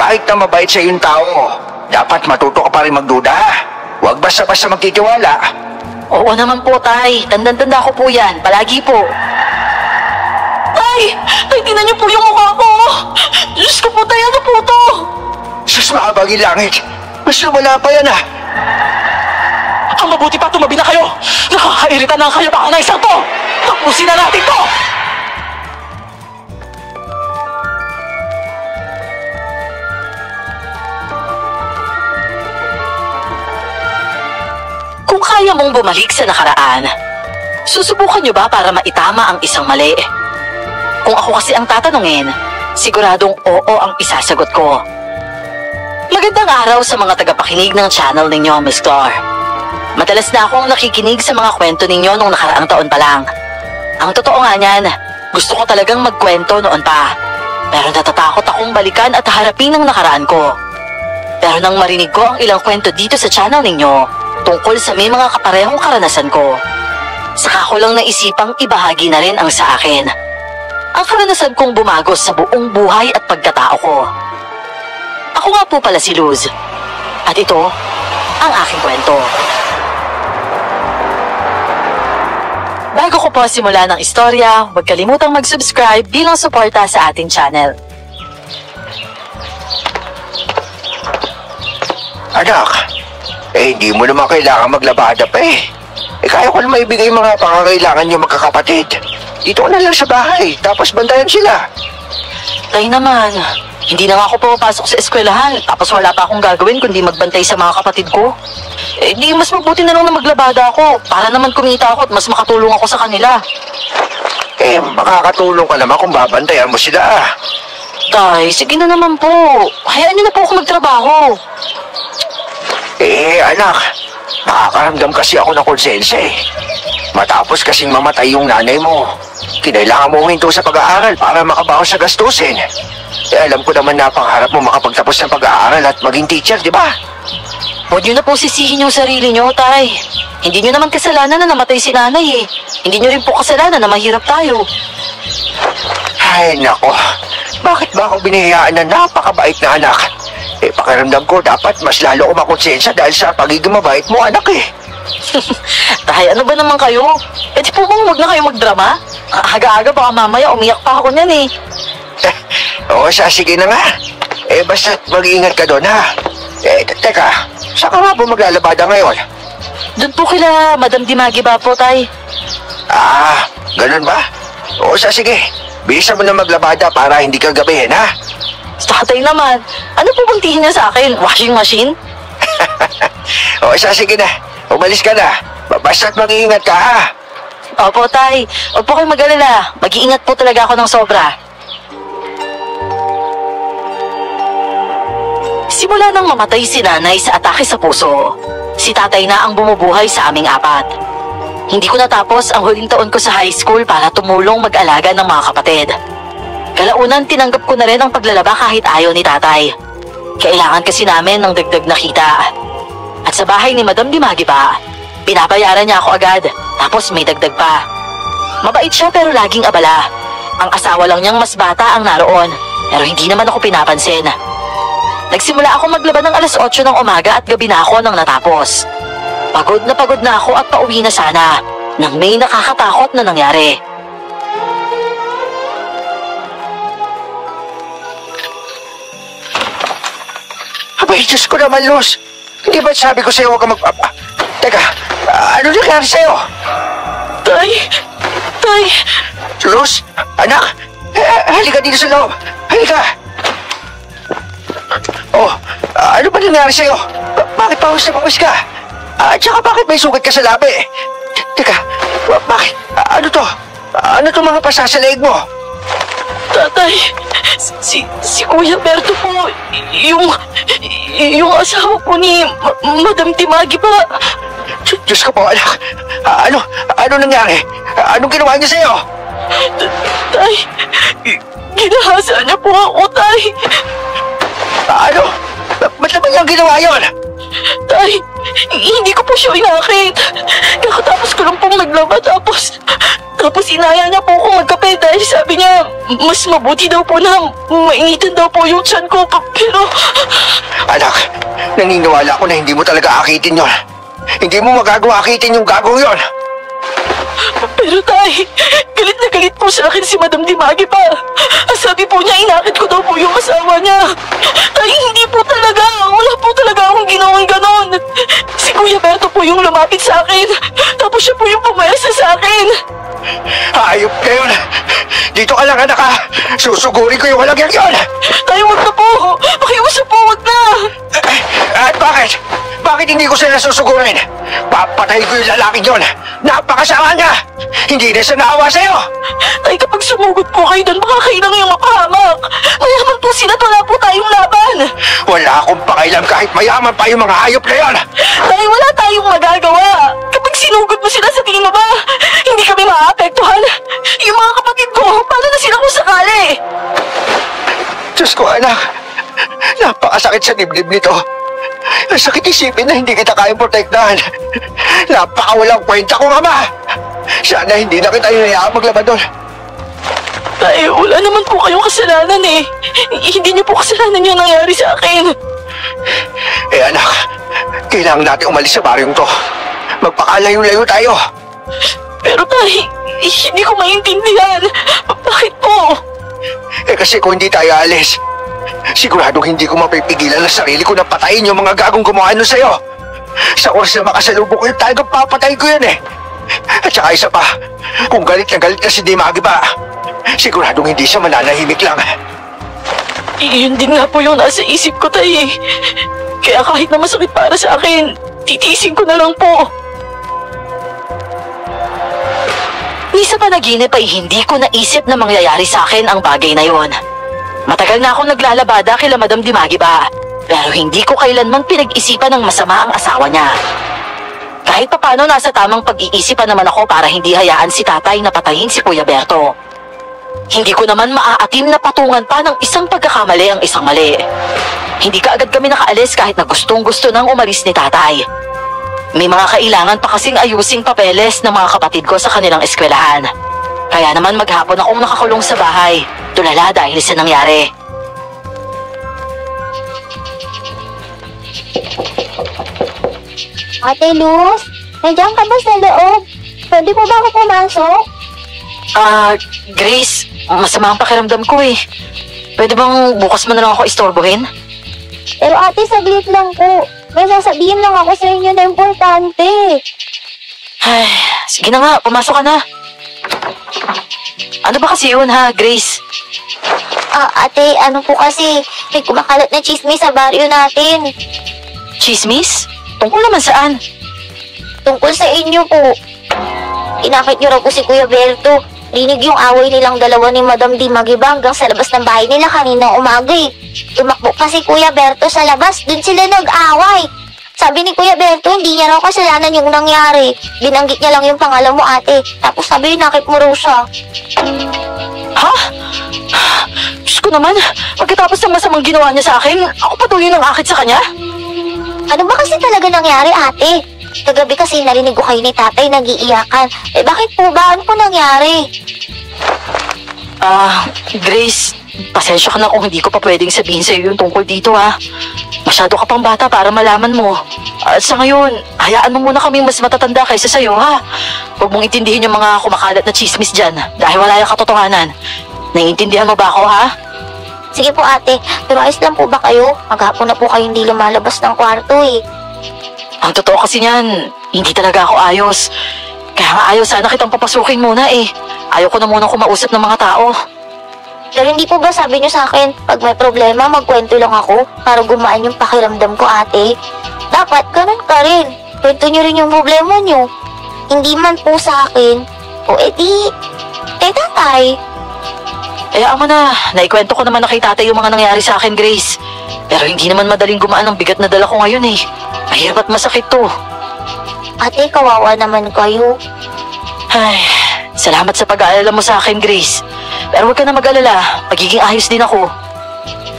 Kahit na mabait sa yung tao, dapat matuto ka pa rin magduda. Huwag basta-basta magtitiwala. Oo naman po, Tay. Tandang-tanda ko po yan. Palagi po. Tay! Tay, tingnan niyo po yung mukha ko! Diyos ko po, Tay, ano po to? Sus, maabagin langit. Mas lumala pa yan ah. Ang mabuti pa, tumabi na kayo! Nakakairita na ang kayabangan ng isang to! Tapusin na natin to! Kung kaya mong bumalik sa nakaraan, susubukan niyo ba para maitama ang isang mali? Kung ako kasi ang tatanungin, siguradong oo ang isasagot ko. Magandang araw sa mga tagapakinig ng channel ninyo, Miss Clar. Madalas na akong nakikinig sa mga kwento ninyo nung nakaraang taon pa lang. Ang totoo nga niyan, gusto ko talagang magkwento noon pa. Pero natatakot akong balikan at harapin ang nakaraan ko. Pero nang marinig ko ang ilang kwento dito sa channel ninyo, tungkol sa may mga kaparehong karanasan ko, saka ko lang naisipang ibahagi na rin ang sa akin. Ang karanasan kong bumagos sa buong buhay at pagkatao ko. Ako nga po pala si Luz. At ito, ang aking kwento. Bago ko po simula ng istorya, huwag kalimutang mag-subscribe bilang suporta sa ating channel. Anak, hindi mo naman kailangan maglabada pa eh. Kaya ko na maibigay mga pangangailangan niyo magkakapatid. Dito ko na lang sa bahay, tapos bantayan sila. Tay naman, hindi na nga ako pumapasok sa eskwelahan, tapos wala pa akong gagawin kundi magbantay sa mga kapatid ko. Di mas mabuti na lang na maglabada ako, para naman kumita ako at mas makatulong ako sa kanila. Makakatulong ka naman kung babantayan mo sila ah. Tay, sige na naman po. Hayaan niyo na po ako magtrabaho. Anak, nakakaramdam kasi ako ng konsensya eh. Matapos kasing mamatay yung nanay mo, kinailangan mo huminto sa pag-aaral para makabawas sa gastusin. Alam ko naman na pangarap mo makapagtapos ng pag-aaral at maging teacher, di ba? Huwag niyo na po sisihin yung sarili niyo, Tay. Hindi niyo naman kasalanan na namatay si nanay eh. Hindi niyo rin po kasalanan na mahirap tayo. Ay, nako. Bakit ba ako binihiyaan na napakabait na anak? Pakiramdam ko dapat mas lalo ko makonsensya dahil sa pagiging mabait mo, anak eh. Tay, ano ba naman kayo? Di po bang huwag na kayo magdrama? Aga-aga baka mamaya umiyak pa ako niyan eh. Oo, sige na nga. Basta't mag-iingat ka doon ha. Teka, saan ka nga po maglalabada ngayon? Doon po kila Madam Dimagi ba po, Tay? Ganun ba? Oo, sige. Bilisan mo na maglabada para hindi ka gabihin ha. Tatay naman, ano po bang tingin niya sa akin? Washing machine? Oo, sige na. Umalis ka na. Basta't mag-iingat ka ha. Opo, Tay. Huwag po kayong mag-alala. Mag-iingat po talaga ako ng sobra. Simula nang mamatay si nanay sa atake sa puso, si tatay na ang bumubuhay sa aming apat. Hindi ko natapos ang huling taon ko sa high school para tumulong mag-alaga ng mga kapatid. Kalaunan, tinanggap ko na rin ang paglalaba kahit ayaw ni tatay. Kailangan kasi namin ng dagdag na kita. At sa bahay ni Madam Dimagi pa, pinabayaran niya ako agad, tapos may dagdag pa. Mabait siya pero laging abala. Ang asawa lang niyang mas bata ang naroon, pero hindi naman ako pinapansin. Nagsimula ako maglaba ng alas 8 ng umaga at gabi na ako nang natapos. Pagod na ako at pauwi na sana nang may nakakatakot na nangyari. Abay, Diyos ko naman, Luz. Hindi ba sabi ko sa'yo huwag ka Teka, ano nangyari sa'yo? Tay! Luz, anak, halika dito sa loob. Halika. Ano ba nangyari sa'yo? Bakit pawis na pawis ka? Tsaka bakit may sugat ka sa labi? Teka, bakit? Ano to? Ano to mga pasa sa leeg mo? Tatay, si Kuya Berto po, yung asawa po ni Madam Dimagi ba? Diyos ko po, anak. Ano nangyari? Anong ginawa niya sa'yo? Tay, ginahasa niya po ako, Tay. Ba't naman niyang ginawa yun? Tay, Hindi ko po siya inakit. Kakatapos ko lang pong naglaba tapos inaya niya po ako magkape dahil sabi niya mas mabuti daw po na mainitan daw po yung tiyan ko. Pero... Anak, naniniwala ako na hindi mo talaga akitin yon. Hindi mo magagawa akitin yung gagong yon. Pero tay, galit na galit po sa akin si Madam Dimagi pa. Sabi po niya inakit ko daw po yung asawa niya. Tay, hindi po talaga. Wala po talaga akong ginawang ganon. Si Kuya Berto po yung lumapit sa akin. Tapos siya po yung pumayasa sa akin. Hayop ka yun. Dito ka lang, anak, ha. Susugurin ko yung halagang yun. Tay, wag na po. Pakiusap po, wag na. At bakit? Bakit hindi ko sila susugurin? Papatay ko yung lalaking yun. Napakasama niya. Hindi na siya naawa sa'yo. Tay, kapag sumugod po kayo doon, baka kayo lang yung mapahamak. Mayaman po sila at wala po tayong laban. Wala akong pakailam kahit mayaman pa yung mga hayop na yun. Tay, wala tayong magagawa. Kapag sinugod mo sila sa tingin mo ba, hindi kami maaapektuhan. Yung mga kapatid ko, paano na sila kung sakali? Diyos ko, anak. Napakasakit sa dibdib nito. Ang sakit isipin na hindi kita kayang protektahan. Napakawalang kwenta kong ama. Sana hindi na kita hinayaan maglaba doon. Tay, wala naman po kayong kasalanan eh. Hindi niyo po kasalanan yung nangyari sa akin. Eh anak, kailangan natin umalis sa baryong to. Magpakalayo-layo tayo. Pero tay, hindi ko maintindihan. Bakit po? Eh kasi kung hindi tayo alis, siguradong hindi ko mapipigilan ang sarili ko na patayin yung mga gagong gumawa nun sa'yo. Sa oras na makasalubok ko yung talagang papatay ko yun eh. At saka isa pa, kung galit na si Dimagi ba, siguradong hindi siya mananahimik lang. Yun din nga po yung nasa isip ko, tay. Kaya kahit na masakit para sa akin, titiisin ko na lang po. Ni sa panaginip ay hindi ko naisip na mangyayari sa akin ang bagay na yon. Matagal na akong naglalabada kila Madam Dimagi ba, pero hindi ko kailanman pinag-isipan ng masama ang asawa niya. Kahit papano nasa tamang pag-iisipan naman ako para hindi hayaan si tatay na patayin si Kuya Berto. Hindi ko naman maaatim na patungan pa ng isang pagkakamali ang isang mali. Hindi ka agad kami nakaalis kahit na gustong-gusto nang umalis ni tatay. May mga kailangan pa kasing ayusing papeles ng mga kapatid ko sa kanilang eskwelahan. Kaya naman maghapon akong nakakulong sa bahay, tulala dahil sa nangyari. Ate Luz, nandiyan ka ba sa loob? Pwede po ba ako pumasok? Grace, masama ang pakiramdam ko eh. Pwede bang bukas mo na lang ako istorbohin? Pero ate, saglit lang po. May sasabihin lang ako sa inyo na importante. Ay, sige na nga, pumasok ka na. Ano ba kasi yun ha, Grace? Ate, ano po kasi, may kumakalat na chismis sa baryo natin. Chismis? Tungkol naman saan? Tungkol sa inyo po. Inakit niyo raw po si Kuya Berto. Rinig yung away nilang dalawa ni Madam Dimagi ba hanggang sa labas ng bahay nila kaninang umaga eh. Tumakbo pa si Kuya Berto sa labas, dun sila nag-away. Sabi ni Kuya Berto, hindi niya raw kasalanan yung nangyari. Binanggit niya lang yung pangalan mo ate. Tapos sabi, nakit mo raw siya. Ha? Diyos ko naman, pagkatapos ng masamang ginawa niya sa akin, ako patuloy ng akit sa kanya? Ano ba kasi talaga nangyari ate? Kagabi kasi narinig ko kayo ni tatay nag-iiyakan. Eh bakit po ba? Ano po nangyari? Grace, pasensya ka na kung hindi ko pa pwedeng sabihin sa'yo yung tungkol dito ha. Masyado ka pang bata para malaman mo. At sa ngayon, hayaan mo muna kaming mas matatanda kaysa sa'yo ha. Huwag mong intindihin yung mga kumakalat na chismis dyan dahil wala yung katotohanan. Naiintindihan mo ba ako ha? Sige po ate, pero ayos lang po ba kayo? Maghapon na po kayo hindi lumalabas ng kwarto eh. Ang totoo kasi niyan, hindi talaga ako ayos. Kaya nga ayaw sana kitang papasukin muna eh. Ayaw ko na munang kumausap ng mga tao. Pero hindi po ba sabi niyo sa akin, pag may problema, magkwento lang ako para gumaan yung pakiramdam ko ate? Dapat ganun ka rin. Kwento niyo rin yung problema niyo. Hindi man po sa akin, o edi, kay tatay. Mo na, naikwento ko naman na kay tatay yung mga nangyari sa akin, Grace. Pero hindi naman madaling gumaan ang bigat na dala ko ngayon eh. Mahirap at masakit to. Ate, kawawa naman kayo. Ay, salamat sa pag-aalala mo sa akin, Grace. Pero huwag ka na mag-alala, magiging ayos din ako.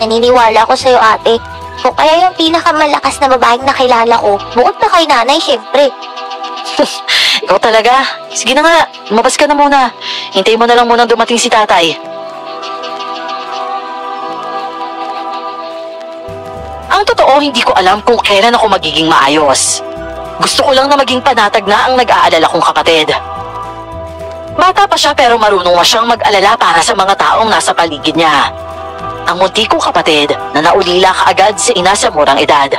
Naniniwala ko sa'yo ate. ko, kaya yung pinakamalakas na babaeng nakilala ko. Bukod na kay nanay, syempre. Ikaw talaga? Sige na nga, lumabas ka na muna. Hintayin mo na lang munang dumating si tatay. Ang totoo, hindi ko alam kung kailan ako magiging maayos. Gusto ko lang na maging panatag na ang nag-aalala kong kapatid. Bata pa siya pero marunong na siyang mag-alala para sa mga taong nasa paligid niya. Ang munti kong kapatid na naulila kaagad sa ina sa murang edad.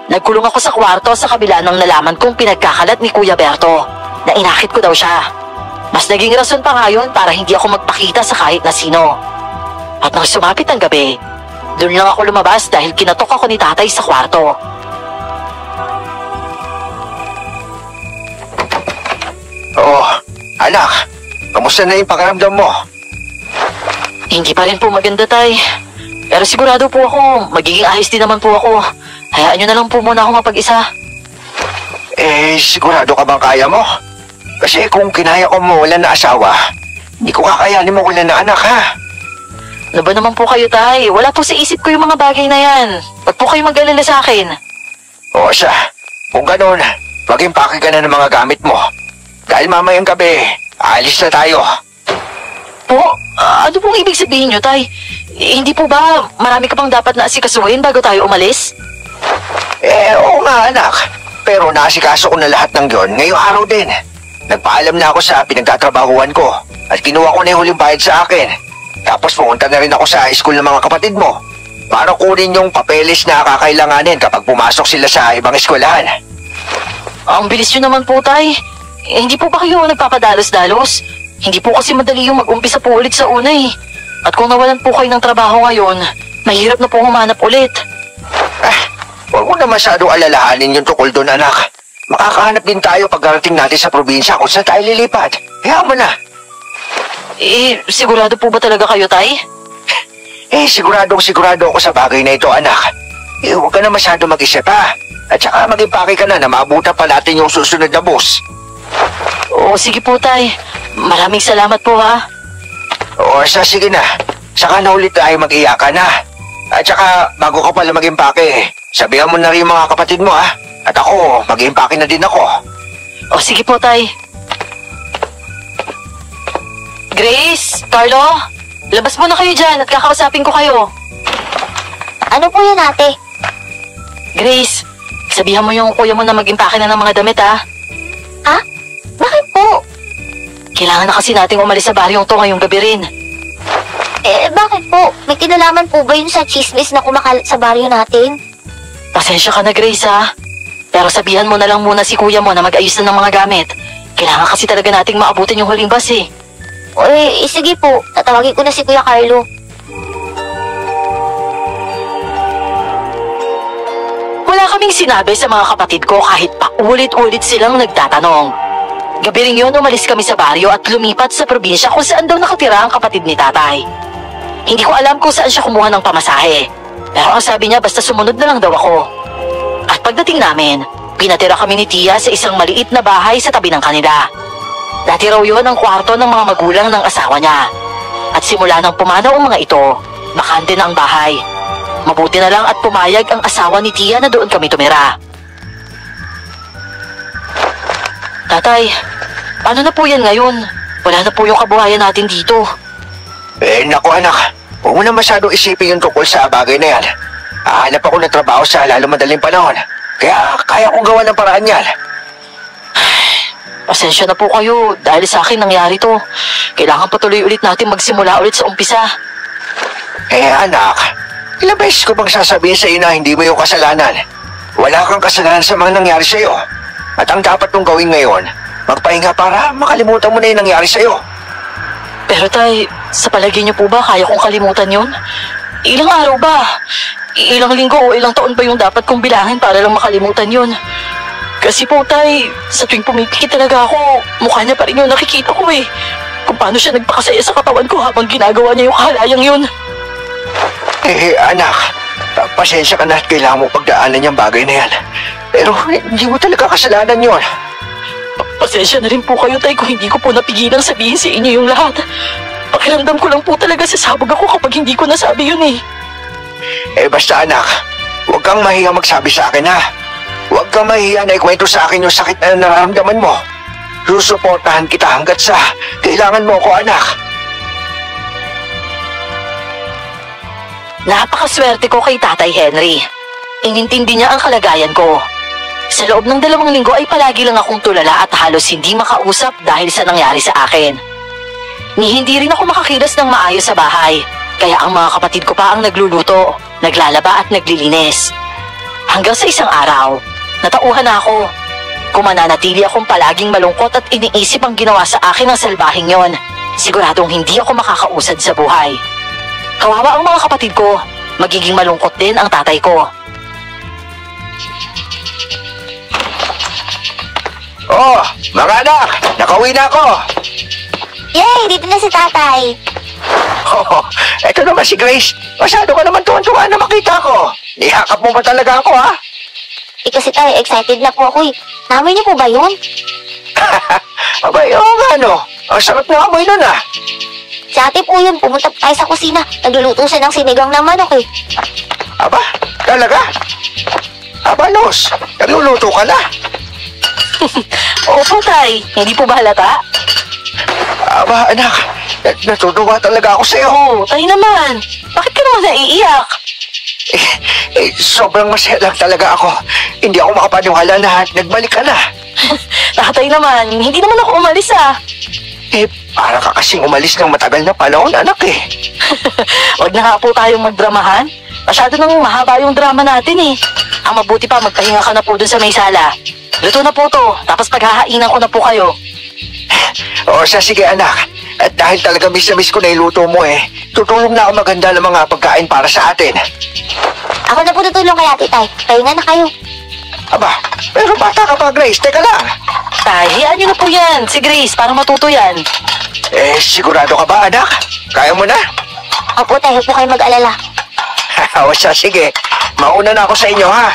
Nagkulong ako sa kwarto sa kabila ng nalaman kong pinagkakalat ni Kuya Berto na inakit ko daw siya. Mas naging rason pa ngayon para hindi ako magpakita sa kahit na sino. At nang sumapit ang gabi, doon lang ako lumabas dahil kinatok ako ni tatay sa kwarto. Oh, anak, kamusta na yung pakiramdam mo? Hindi pa rin po maganda, tay. Pero sigurado po ako, magiging ayos din naman po ako. Hayaan nyo na lang po muna ako mapag-isa. Sigurado ka bang kaya mo? Kasi kung kinaya ko mawalan na asawa, hindi ko kakayanin mawalan na anak, ha? Ano ba naman po kayo, tay? Wala po sa isip ko yung mga bagay na yan. Wag po kayo mag-alala sa akin. O siya, kung ganun, mag-impake ka na ng mga gamit mo. Dahil mamayang gabi, alis na tayo. Po? Ano pong ibig sabihin nyo, tay? Hindi po ba marami ka pang dapat na asikasuhin bago tayo umalis? Oo nga, anak. Pero naasikaso ko na lahat ng yon ngayong araw din. Nagpaalam na ako sa pinagtatrabahuan ko at kinuha ko na yung huling bayad sa akin. Tapos pumunta na rin ako sa school ng mga kapatid mo para kunin yung papeles na kakailanganin kapag pumasok sila sa ibang eskwelahan. Ang bilis nyo naman po, tay. Hindi po ba kayo nagpapadalos-dalos? Hindi po kasi madali yung mag-umpisa po ulit sa una eh. At kung nawalan po kayo ng trabaho ngayon, mahirap na po humanap ulit. Huwag mo na masyadong alalahanin yung tukol doon, anak. Makakahanap din tayo pagkarating natin sa probinsya kung saan tayo lilipat. Hayaan mo na. Sigurado po ba talaga kayo, tay? Sigurado ako sa bagay na ito, anak. Huwag ka na masyadong mag-isip, ha? At saka mag-impake ka na maabutan pa natin yung susunod na bus. Oo, sige po, tay. Maraming salamat po, ha? Oo, sige na. Saka na ulit tayo mag-iyakan, ha? At saka, bago ka pala mag-impake, sabihan mo na rin yung mga kapatid mo, ha? At ako, mag-impake na din ako. O, sige po, tay. Grace, Carlo, labas muna kayo dyan at kakausapin ko kayo. Ano po yun, ate? Grace, sabihan mo yung kuya mo na mag-impake na ng mga damit, ha? Ha? Bakit po? Kailangan na kasi nating umalis sa baryong to ngayong gabi rin. Bakit po? May kinalaman po ba yun sa chismis na kumakalat sa baryo natin? Pasensya ka na, Grace, ha? Pero sabihan mo na lang muna si kuya mo na mag-ayos na ng mga gamit. Kailangan kasi talaga nating maabutin yung huling bus, eh. Sige po. Tatawagin ko na si Kuya Carlo. Wala kaming sinabi sa mga kapatid ko kahit pa ulit-ulit silang nagtatanong. Gabi rin yun, umalis kami sa baryo at lumipat sa probinsya kung saan daw nakatira ang kapatid ni tatay. Hindi ko alam kung saan siya kumuha ng pamasahe. Pero ang sabi niya basta sumunod na lang daw ako. At pagdating namin, pinatira kami ni Tia sa isang maliit na bahay sa tabi ng kanila. Dati raw yun ang kwarto ng mga magulang ng asawa niya. At simula nang pumanaw ang mga ito, bakante na ang bahay. Mabuti na lang at pumayag ang asawa ni Tia na doon kami tumira. Tatay, paano na po yan ngayon? Wala na po yung kabuhayan natin dito. Naku, anak. Huwag mo na masyadong isipin yung tungkol sa bagay na yan. Hahanap ako ng trabaho sa lalo madaling panahon. Kaya kaya kong gawa ng paraan yan. Pasensya na po kayo dahil sa akin nangyari to. Kailangan patuloy ulit natin magsimula ulit sa umpisa. Anak, ilang beses ko bang sasabihin sa iyo na hindi mo yung kasalanan? Wala kang kasalanan sa mga nangyari sa iyo. At ang dapat mong gawin ngayon, magpahinga para makalimutan mo na yung nangyari sa iyo. Pero tay, sa palagay niyo po ba kaya kong kalimutan yun? Ilang araw ba? Ilang linggo o ilang taon ba yung dapat kong bilangin para lang makalimutan yun? Kasi po tay, sa tuwing pumipikit talaga ako, mukha niya pa rin yung nakikita ko eh. Kung paano siya nagpakasaya sa katawan ko habang ginagawa niya yung kahalayang yun. Anak, pasensya ka na at kailangan mo pagdaanan yung bagay na yan. Pero hindi mo talaga kasalanan yun. Pasensya na rin po kayo tay kung hindi ko po napigilang sabihin sa inyo yung lahat. Pakiramdam ko lang po talaga sasabog ako kapag hindi ko nasabi yun eh. Basta anak, huwag kang mahiya magsabi sa akin ha. Huwag kang mahiya na ikwento sa akin yung sakit na nararamdaman mo. Susuportahan kita hanggat sa kailangan mo ko, anak. Napakaswerte ko kay Tatay Henry. Inintindi niya ang kalagayan ko. Sa loob ng 2 linggo ay palagi lang akong tulala at halos hindi makausap dahil sa nangyari sa akin. Ni hindi rin ako makakilos ng maayos sa bahay, kaya ang mga kapatid ko pa ang nagluluto, naglalaba at naglilinis. Hanggang sa isang araw, natauhan ako. Kumananatili akong palaging malungkot at iniisip ang ginawa sa akin ng salbahing yon. Siguradong hindi ako makakausad sa buhay. Kawawa ang mga kapatid ko, magiging malungkot din ang tatay ko. Oh, mga anak, nakauwi na ako. Yay! Dito na si tatay. Oh, eto naman si Grace. Masyado ka naman tuwan-tuwa na makita ko. Nihakap mo ba talaga ako, ha? Kasi tayo, excited na po ako eh. Namoy niyo po ba yun? Abay, oo nga no. Ang sarap na amoy nun, ha? Si ate po yun, pumunta tayo sa kusina. Nagluluto siya ng sinigang na manok eh. Aba, talaga? Aba, Los, nagluluto ka na? Opo, tay. Hindi po ba halata? Aba, anak, natutuwa talaga ako sa'yo. Oo, tay naman. Bakit ka naman naiiyak? Sobrang masaya lang talaga ako. Hindi ako makapaniwala na nagbalik ka na. Tatay naman, hindi naman ako umalis Para ka kasing umalis ng matagal na panahon, anak eh. Huwag na nga po tayong magdramahan. Masyado nang mahaba yung drama natin eh. Ang mabuti pa, magpahinga ka na po dun sa may sala. Luto na po to, tapos paghahainan ko na po kayo. O siya, sige anak. At dahil talaga miss na miss ko na iluto mo tutulong na ako maganda ng mga pagkain para sa atin. Ako na po tutulong kay ate tay. Pahinga na kayo. Aba, pero bata ka pa, Grace. Teka lang. Tay, hayaan niyo na po yan, si Grace, para matuto yan. Sigurado ka ba, anak? Kaya mo na? Opo tay, huwag po kayo mag-alala. O siya, sige. Mauna na ako sa inyo, ha?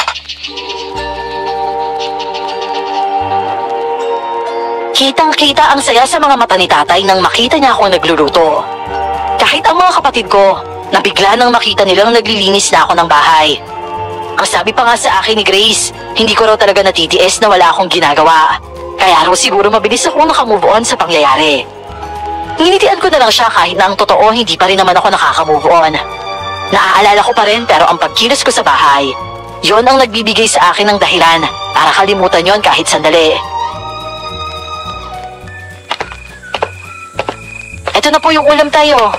Kitang-kita ang saya sa mga mata ni tatay nang makita niya akong nagluluto. Kahit ang mga kapatid ko, nabigla nang makita nilang naglilinis na ako ng bahay. Ang sabi pa nga sa akin ni Grace, hindi ko raw talaga natitiis na wala akong ginagawa. Kaya raw siguro mabilis akong nakamove on sa pangyayari. Nginitian ko na lang siya kahit na ang totoo hindi pa rin naman ako nakakamove on. Naaalala ko pa rin pero ang pagkilos ko sa bahay, yon ang nagbibigay sa akin ng dahilan para kalimutan yon kahit sandali. Ito na po yung ulam tayo.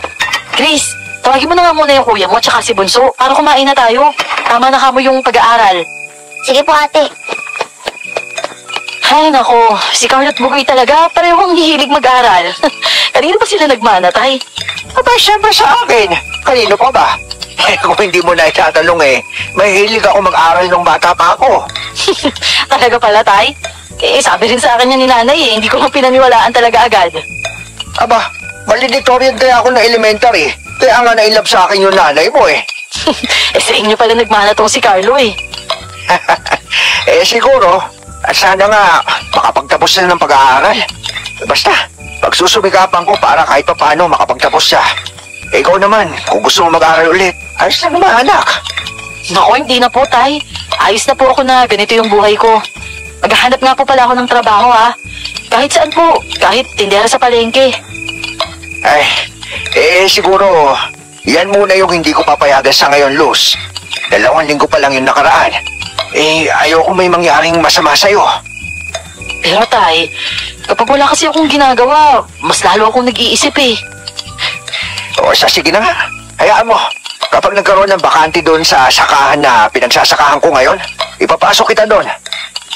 Grace, tawagin mo na nga muna yung kuya mo at saka si Bunso para kumain na tayo. Tama na kamo yung pag-aaral. Sige po ate. Ay nako, si Carlot Bugoy talaga parehong hihilig mag-aral. Kanino pa sila nagmana, tay? Aba, syempre sa akin. Kanino pa ba? Kung hindi mo na itatanong mahilig ako mag-aral nung bata pa ako. Talaga pala, tay? Sabi rin sa akin yan ni nanay hindi ko lang pinaniwalaan talaga agad. Aba, valedictorian kaya ako na elementary. Kaya nga nailab sa akin yung nanay mo Sa inyo pala nagmana tong si Carlo siguro, sana nga makapagtapos na ng pag-aaral. Basta, pagsusumikapan ko para kahit pa paano makapagtapos siya. Ikaw naman, kung gusto mo mag-aaral ulit, ayos lang naman anak. Naku, hindi na po, tay. Ayos na po ako na ganito yung buhay ko. Maghahanap nga po pala ako ng trabaho, Kahit saan po, kahit tindera sa palengke. Ay, siguro, yan muna yung hindi ko papayagan sa ngayon, Luz. 2 linggo pa lang yung nakaraan. Ayoko may mangyaring masama sa'yo. Pero tay, kapag wala kasi akong ginagawa, mas lalo akong nag-iisip O sige na nga, hayaan mo. Kapag nagkaroon ng bakante doon sa sakahan na pinagsasakahan ko ngayon, ipapasok kita doon.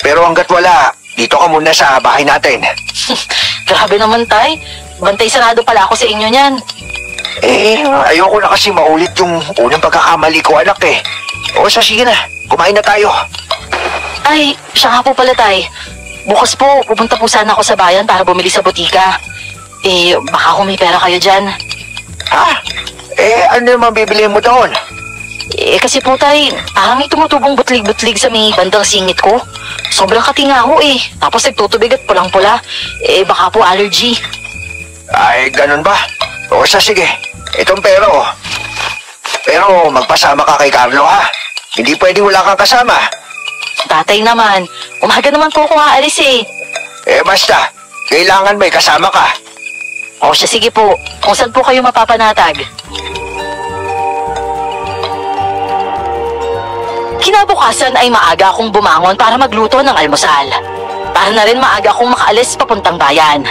Pero hanggat wala, dito ka muna sa bahay natin. Grabe naman, tay. Bantay sarado pala ako sa inyo niyan. Ayoko na kasi maulit yung unang pagkakamali ko, anak O sige na, kumain na tayo. Ay, siya nga po pala, tay. Bukas po, pupunta po sana ako sa bayan para bumili sa botika. Baka kung may pera kayo dyan. Ha? Ano naman bibilihin mo doon? Kasi po, tay, parang may tumutubong butlig-butlig sa may bandang singit ko. Sobrang katingaho Tapos nagtutubig at pulang-pula. Baka po allergy. Ay, ganun ba? O sige, itong pera Pero magpasama ka kay Carlo, ha? Hindi pwedeng wala kang kasama. Tatay naman, umaga naman po ako aalis eh. Basta, kailangan may kasama ka. O siya, sige po. Kung saan po kayo mapapanatag? Kinabukasan ay maaga akong bumangon para magluto ng almusal. Para na rin maaga akong makaalis papuntang bayan.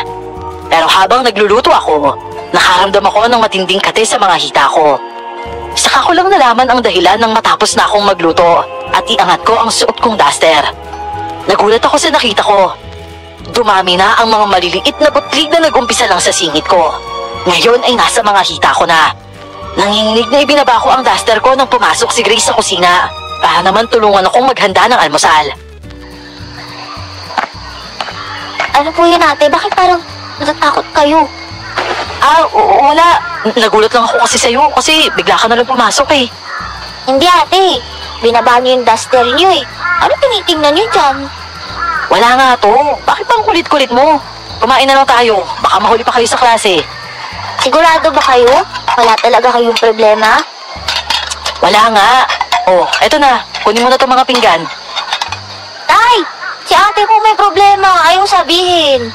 Pero habang nagluluto ako, nakaramdam ako ng matinding kate sa mga hita ko. Saka ko lang nalaman ang dahilan ng matapos na akong magluto at iangat ko ang suot kong duster. Nagulat ako sa nakita ko. Dumami na ang mga maliliit na butlig na nag-umpisa lang sa singit ko. Ngayon ay nasa mga hita ko na. Nanginginig na ibinaba ko ang duster ko nang pumasok si Grace sa kusina para naman tulungan akong maghanda ng almusal. Ano po yun, ate? Bakit parang natatakot kayo? Wala. Nagulat lang ako kasi sa'yo kasi bigla ka na lang pumasok eh. Hindi, ate. Binaba niyo yung duster niyo eh. Ano tinitingnan niyo dyan? Wala nga to. Bakit bang kulit-kulit mo? Kumain na lang tayo. Baka mahuli pa kayo sa klase. Sigurado ba kayo? Wala talaga kayong problema? Wala nga. Oh, eto na. Kunin mo na itong mga pinggan. Tay! Si ate po may problema. Ayaw sabihin.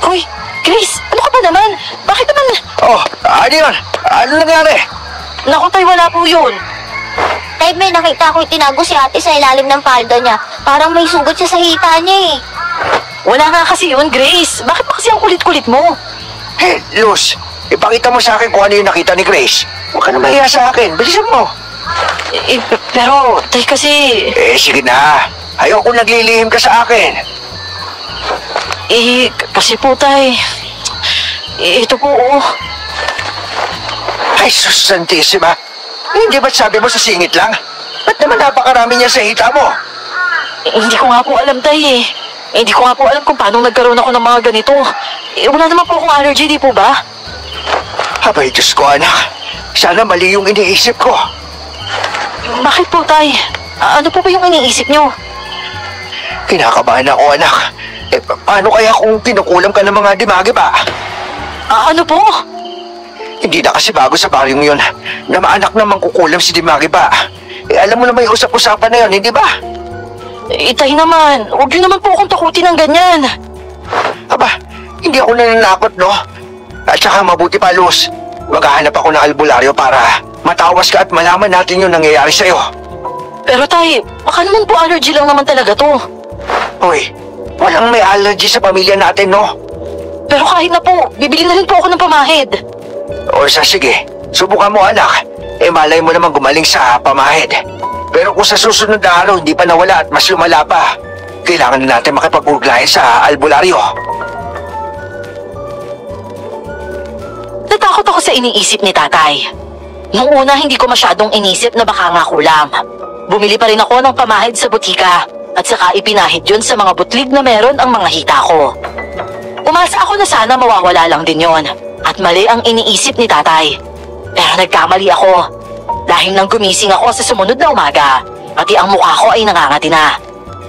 Uy, Grace, ano ka ba naman? Bakit naman? Ano yun? Ano nangyari? Naku, tay, wala po yun. Tay, may nakita ko itinago si ate sa ilalim ng palda niya. Parang may sugat siya sa hita niya eh. Wala nga kasi yun, Grace. Bakit ba kasi ang kulit-kulit mo? Hey, Luz, ipakita mo sa akin kung ano yung nakita ni Grace. Huwag ka na mahiya sa akin. Bilisan mo. Pero, tay kasi... Sige na. Ayoko naglilihim ka sa akin. Kasi po, tay... ito po, oh. Ay, sus santissima. Hindi ba't sabi mo sa singit lang? Ba't naman napakarami niya sa hita mo? Hindi ko nga po alam, tay eh. Hindi ko nga po alam kung paano nagkaroon ako ng mga ganito. Wala naman po akong allergy, di po ba? Abay, Diyos ko, anak. Sana mali yung iniisip ko. Bakit po, tay? Ano po ba yung iniisip nyo? Kinakabahan ako, anak. Paano kaya kung kinukulam ka ng mga dimagi ba? Ano po? Hindi na kasi bago sa baryong yun na maanak na mangkukulam si Dimagi ba? Alam mo na may usap-usapan na yun, hindi ba? Tay naman, huwag niyo naman po akong takutin ng ganyan. Aba, hindi ako nananakot, no? At saka mabuti pa, Luz. Maghahanap ako ng albularyo para matawas ka at malaman natin yung nangyayari sa'yo. Pero tay, baka naman po allergy lang naman talaga to. Uy, walang may allergy sa pamilya natin, no? Pero kahit na po, bibili na rin po ako ng pamahid. O sige, subukan mo, anak. Malay mo naman gumaling sa pamahid. Pero kung sa susunod na araw hindi pa nawala at mas lumala pa, kailangan na natin makipag-ugnayan sa albularyo. Natakot ako sa iniisip ni tatay. Noong una hindi ko masyadong inisip na baka nga kulam. Bumili pa rin ako ng pamahid sa butika at saka ipinahid yun sa mga butlig na meron ang mga hita ko. Umasa ako na sana mawawala lang din yon at mali ang iniisip ni tatay. Pero nagkamali ako. Dahil nang gumising ako sa sumunod na umaga, pati ang mukha ko ay nangangati na.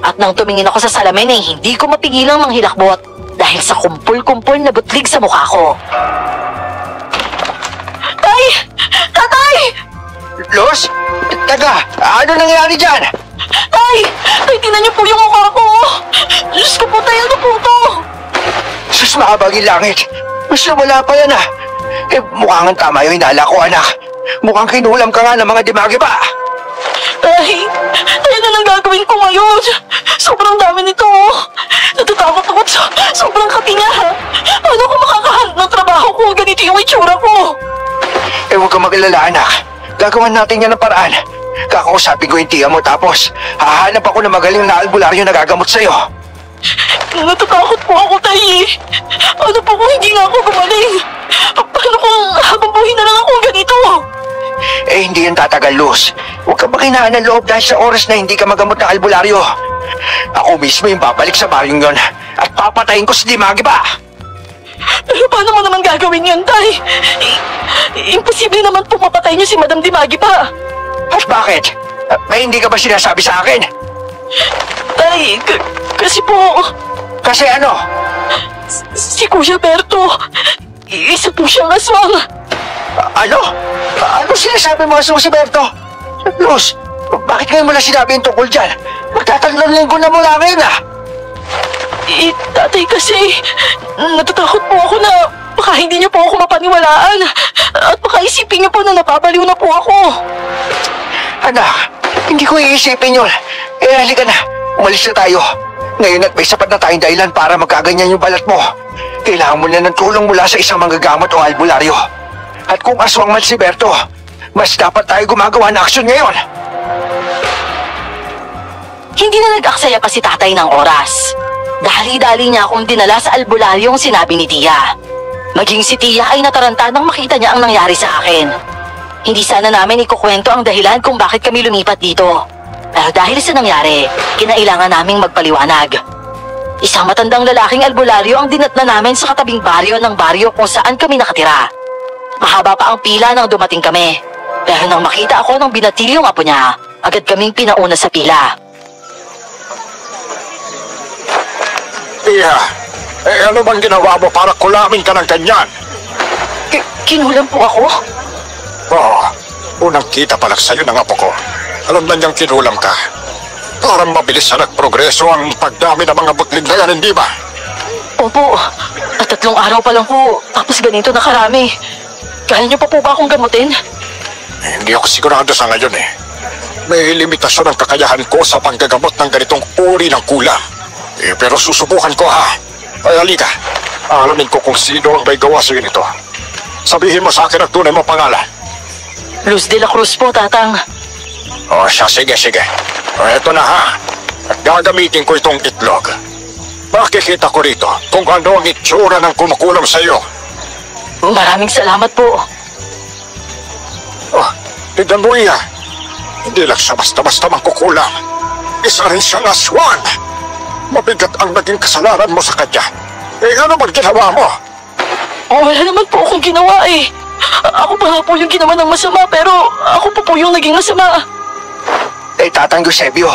At nang tumingin ako sa salamin ay hindi ko mapigilang manghilakbot dahil sa kumpul-kumpul na butlig sa mukha ko. Tay! Tatay! Luz? Taga, ano nangyari dyan? Tay! Tay, tingnan niyo po yung mukha ko! Diyos ko po, tay, ano po to? Sus, mahabag yung langit. Mas wala pa yan, ah. Mukhang ang tama yung hinala ko, anak. Mukhang kinulam ka nga ng mga dimagi ba? Tay, ano nang gagawin ko ngayon? Sobrang dami nito. Natatakot ako sa sobrang kati niya. Paano ako makakahanap ng trabaho kung ganito yung itsura ko? Huwag kang mag-alala, anak. Gagawan natin yan ng paraan. Kakausapin ko yung tiya mo tapos hahanap ako ng magaling na albularyo na gagamot sa'yo. Natatakot po ako, tay. Ano po kung hindi nga ako gumaling? Paano kung habang buhay na lang akong ganito? Hindi yan tatagal, Luz. Huwag kang makinaan ng loob dahil sa oras na hindi ka magamot ng albularyo. Ako mismo yung babalik sa baryong yon at papatayin ko si Dimagi ba? Pero paano mo naman gagawin yun, tay? Imposible naman po mapatay niyo si Madam Dimagi pa. At bakit? May hindi ka ba sinasabi sa akin? Tay, kasi po... Kasi ano? Si Kuya Berto, isa po siyang aswang. Ano? Ano sinasabi mo sa si Berto? Luz, Bakit ngayon mo lang sinabi yung tungkol dyan? Magtatatlong linggo na mula ngayon Tatay kasi, natatakot po ako na baka hindi niyo po ako mapaniwalaan. At baka isipin niyo po na napapaliw na po ako. Anak, hindi ko iisipin yun. Halika na. Umalis na tayo. Ngayon at may sapat na tayong dahilan para magkaganyan yung balat mo. Kailangan mo na ng tulong mula sa isang manggagamot o albularyo. At kung aswang man si Berto, mas dapat tayo gumagawa ng aksyon ngayon. Hindi na nag-aksaya pa si tatay ng oras. Dali-dali niya akong dinala sa albularyong sinabi ni Tia. Maging si Tia ay nataranta nang makita niya ang nangyari sa akin. Hindi sana namin ikukwento ang dahilan kung bakit kami lumipat dito. Pero dahil sa nangyari, kinailangan naming magpaliwanag. Isang matandang lalaking albularyo ang dinatna namin sa katabing baryo ng baryo kung saan kami nakatira. Mahaba pa ang pila nang dumating kami. Pero nang makita ako ng binatilyong apo niya, agad kaming pinauna sa pila. Tia, ano bang ginawa mo para kulamin ka ng ganyan? Kinulam po ako? Oo, unang kita pa lang sa'yo ng apo ko. Alam na niyang kinulam ka. Parang mabilis na nagprogreso ang pagdami ng mga butling na yan, hindi ba? Opo, at 3 araw pa lang po, tapos ganito na karami. Kaya niyo pa po ba akong gamutin? Hindi ako sigurado sa ngayon May limitasyon ang kakayahan ko sa panggagamot ng ganitong uri ng kulam. Pero susubukan ko Ay halika, alamin ko kung sino ang may gawa sa'yo nito. Sabihin mo sa akin ang tunay mo pangalan. Luz de la Cruz po, Tatang. Siya, sige. Eto na At gagamitin ko itong itlog. Makikita ko rito kung ano ang itsura ng kumukulam sa'yo. Maraming salamat po. Tignan mo Hindi lang siya basta-basta mangkukulam. Isa rin siyang aswang. Mabigat ang naging kasalanan mo sa kanya. Ano bang ginawa mo? Wala naman po akong ginawa Ako pa nga po yung ginawa ng masama, pero ako pa po yung naging masama. Tatang Eusebio,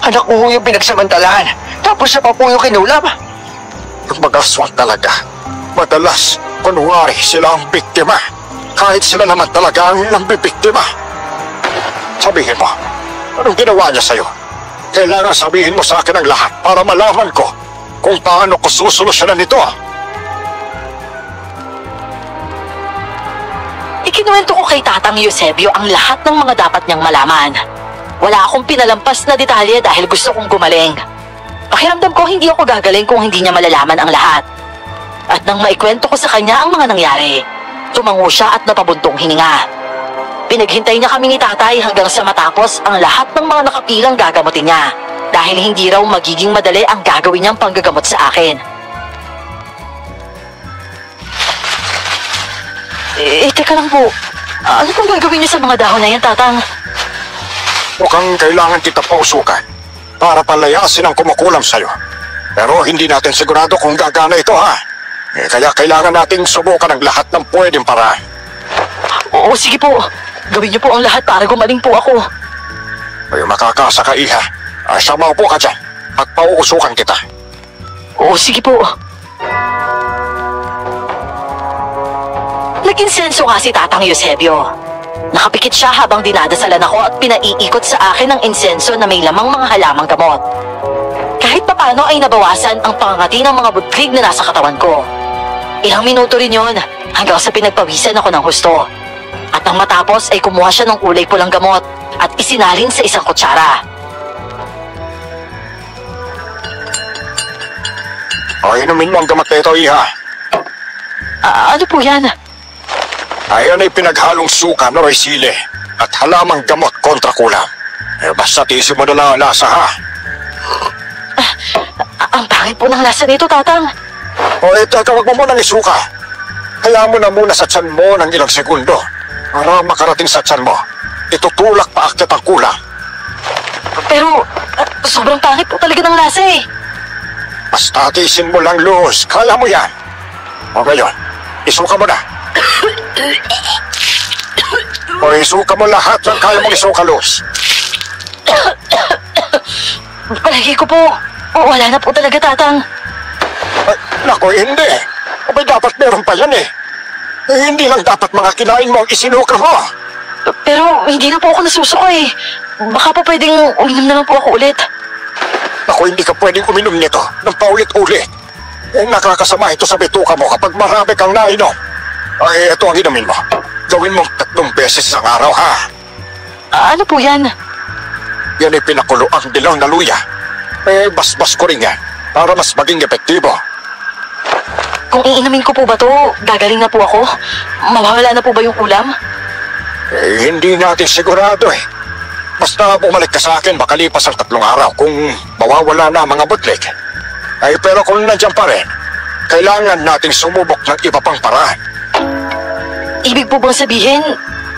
anak mo yung pinagsamantalahan, tapos siya pa po yung kinulam. Ang mag-aswang talaga. Madalas, kunwari sila ang biktima. Kahit sila naman talaga ang nambibiktima. Sabihin mo, anong ginawa niya sa'yo? Kailangan sabihin mo sa akin ang lahat para malaman ko kung paano ko susolusyonan ito. Ikinuwento ko kay Tatang Eusebio ang lahat ng mga dapat niyang malaman. Wala akong pinalampas na detalye dahil gusto kong gumaling. Pakiramdam ko hindi ako gagaling kung hindi niya malalaman ang lahat. At nang maikwento ko sa kanya ang mga nangyari, tumango siya at napabuntong hininga. Pinaghintay niya kami ni Tatay hanggang sa matapos ang lahat ng mga nakapilang gagamutin niya dahil hindi raw magiging madali ang gagawin niyang panggagamot sa akin. Teka lang po. Ano pong gagawin niyo sa mga dahon na yan, Tatang? Mukhang kailangan kita pausukan para palayasin ang kumukulam sa'yo. Pero hindi natin sigurado kung gagana ito, kaya kailangan nating subukan ang lahat ng pwedeng paraan. Oo, sige po. Gawin niyo po ang lahat para gumaling po ako. Ay makakasa ka, Iha. Siya, maupo ka dyan at pauusukan kita. Oo, sige po. Nag-insenso nga si Tatang Eusebio. Nakapikit siya habang dinadasalan ako at pinaiikot sa akin ng insenso na may lamang mga halamang gamot. Kahit papano ay nabawasan ang pangangati ng mga butlig na nasa katawan ko. Ilang minuto rin yun hanggang sa pinagpawisan ako ng husto. At nang matapos ay kumuha siya ng kulay pulang gamot at isinalin sa isang kutsara. Inumin mo ang gamot na ito, Iha. Ano po yan? Ayan ay pinaghalong suka na resile at halamang gamot kontra kulam. Basta tiisin mo na lang ang lasa, Ang pangit po ng lasa nito, Tatang. Teka, wag mo munang isuka. Hayaan mo na muna sa tiyan mo ng ilang segundo para makarating sa tiyan mo. Itutulak pa akyat ang kulam. Pero, sobrang pangit po talaga ng lasa Basta tiisin mo lang, Luz. Kaya mo yan. O ngayon, isuka mo na. Isuka mo lahat ng kaya mong isuka, Luz. Palagi ko po, wala na po talaga, Tatang. Naku, hindi. Abay, dapat meron pa yan Hindi lang dapat mga kinain mo ang isinuka mo. Pero hindi na po ako nasusuko baka po pwedeng uminom na lang po ako ulit. Ako, hindi ka pwedeng uminom nito ng paulit-ulit. Nakakasama ito sa bituka mo kapag marami kang nainom. Ay, ito ang inumin mo. Gawin mong 3 beses sa araw, ha? Ano po yan? Yan ay pinakulo ang dilaw na luya. Basbas ko rin yan para mas maging epektibo. Kung iinumin ko po ba to, gagaling na po ako? Mawawala na po ba yung ulam? Hindi natin sigurado eh. Basta bumalik ka sa akin makalipas ang 3 araw kung mawawala na ang mga butlig. Ay pero kung nandiyan pa rin, kailangan nating sumubok ng iba pang paraan. Ibig po bang sabihin,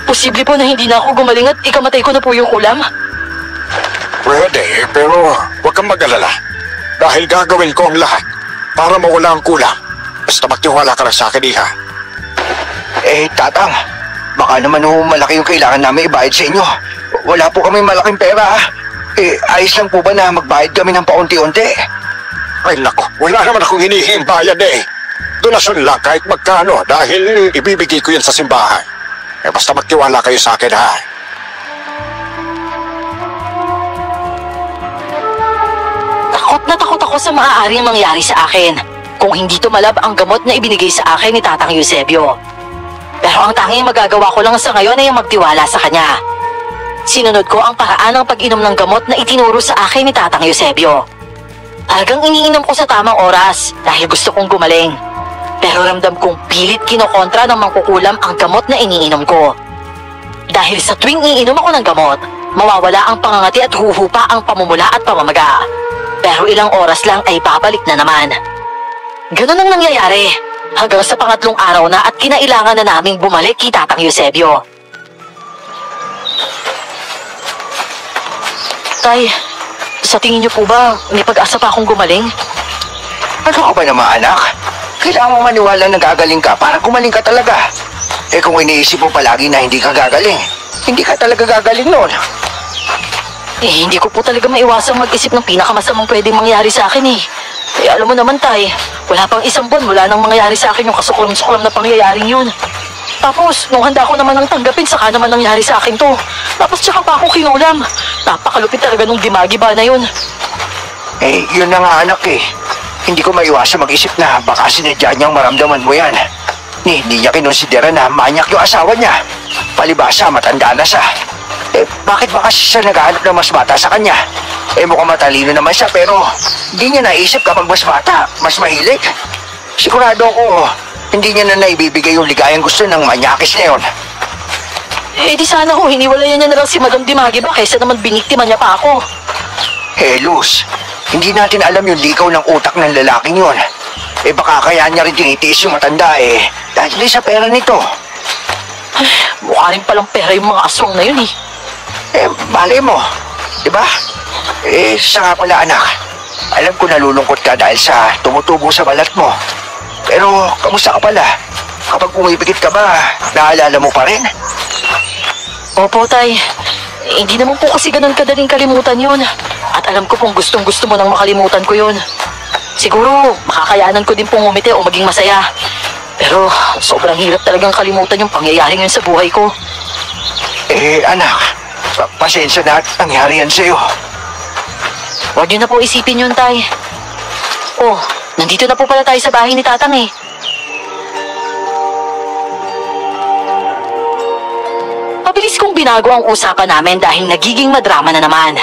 posible po na hindi na ako gumaling at ikamatay ko na po yung ulam? Pwede, pero huwag kang mag-alala. Dahil gagawin ko ang lahat para mawala ang kulang. Basta magtiwala ka lang sa akin, Iha. Tatang, baka naman malaki yung kailangan namin ibayad sa inyo. Wala po kami malaking pera. Ayos lang po ba na magbayad kami ng paunti-unti? Ay nako, wala naman akong hinihing bayad eh. Donasyon lang kahit magkano dahil ibibigay ko yan sa simbahan. Basta magtiwala kayo sa akin, ha? Takot na takot ako sa maaaring mangyari sa akin kung hindi tumalab ang gamot na ibinigay sa akin ni Tatang Eusebio. Pero ang tanging magagawa ko lang sa ngayon ay magtiwala sa kanya. Sinunod ko ang paraan ng pag-inom ng gamot na itinuro sa akin ni Tatang Eusebio. Talagang iniinom ko sa tamang oras dahil gusto kong gumaling. Pero ramdam kong pilit kinokontra ng mangkukulam ang gamot na iniinom ko. Dahil sa tuwing iinom ako ng gamot, mawawala ang pangangati at huhupa ang pamumula at pamamaga. Pero ilang oras lang ay babalik na naman. Ganun ang nangyayari hanggang sa 3 araw na at kinailangan na naming bumalik kay Tatang Eusebio. Tay, sa tingin niyo po ba may pag-asa pa akong gumaling? Ano ka ba naman, anak? Kailangan mo maniwala na gagaling ka para gumaling ka talaga. Kung iniisip mo palagi na hindi ka gagaling, hindi ka talaga gagaling noon. Hindi ko po talaga maiwasang mag-isip ng pinakamasamang pwedeng mangyari sa akin eh. Alam mo naman, Tay, wala pang 1 buwan mula nang mangyari sa akin yung kasukulam-sukulam na pangyayaring yun. Tapos, nung handa ko naman ang tanggapin, saka naman nangyari sa akin to. Tapos tsaka pa ako kinulam. Napakalupit talaga nung dimagiba na yun. Yun na nga, anak eh. Hindi ko maiwasang mag-isip na baka sinadya niyang maramdaman mo yan. Hindi niya kinonsidera na manyak yung asawa niya. Palibasa, matanda na siya. Bakit ba kasi siya naghahanap ng mas bata sa kanya? Mukhang matalino naman siya pero hindi niya naisip kapag mas bata, mas mahilig. Sigurado ako, hindi niya na naibibigay yung ligayang gusto ng manyakis na yun. Di sana ho, hiniwalayan niya na lang si Madam Dimagiba kaysa naman biniktima niya pa ako. Luz, hindi natin alam yung likaw ng utak ng lalaking yun. Baka kaya niya rin tinitiis yung matanda dahil sa pera nito. Mukha rin palang pera yung mga aswang na yun eh. Malay mo, diba? Siya nga pala anak, alam ko nalulungkot ka dahil sa tumutubo sa balat mo. Pero kamusta ka pala? Kapag pumipikit ka ba, naalala mo pa rin? Opo, Tay. Hindi naman po kasi ganun kadaling kalimutan yun. At alam ko pong gustong-gusto mo nang makalimutan ko yun. Siguro, makakayanan ko din pong umiti o maging masaya. Pero sobrang hirap talagang kalimutan yung pangyayaring yun sa buhay ko. Anak, pasensya na at nangyari yan sa'yo. Huwag niyo na po isipin yun, Tay. Oh, nandito na po pala tayo sa bahay ni Tatang eh. Mabilis kong binago ang usapan namin dahil nagiging madrama na naman.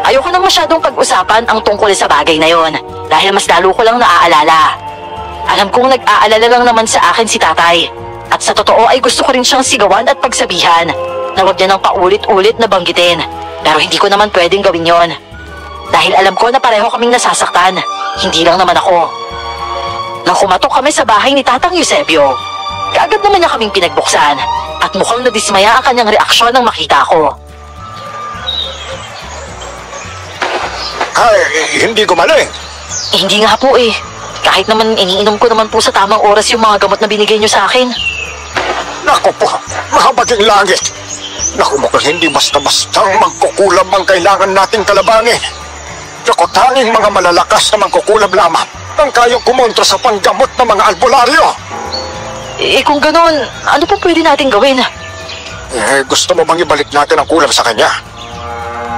Ayoko nang masyadong pag-usapan ang tungkol sa bagay na yon dahil mas lalo ko lang naaalala. Alam kong nag-aalala lang naman sa akin si Tatay at sa totoo ay gusto ko rin siyang sigawan at pagsabihan na huwag niya nang paulit-ulit na banggitin pero hindi ko naman pwedeng gawin yon. Dahil alam ko na pareho kaming nasasaktan, hindi lang naman ako. Nang kumatok kami sa bahay ni Tatang Eusebio, kaagad naman niya kaming pinagbuksan at mukhang nadismaya ang kanyang reaksyon nang makita ko. Ay, hindi gumaling. Hindi nga po eh. Kahit naman iniinom ko naman po sa tamang oras yung mga gamot na binigay niyo sa akin. Naku po, mahabaging langit. Naku, mukhang hindi basta-bastang mangkukulam ang kailangan nating kalabanin. Naku, tanging mga malalakas na mangkukulam lamang ang kayang kumontra sa panggamot ng mga albularyo. Kung ganun, ano po pwede natin gawin? Gusto mo bang ibalik natin ang kulam sa kanya?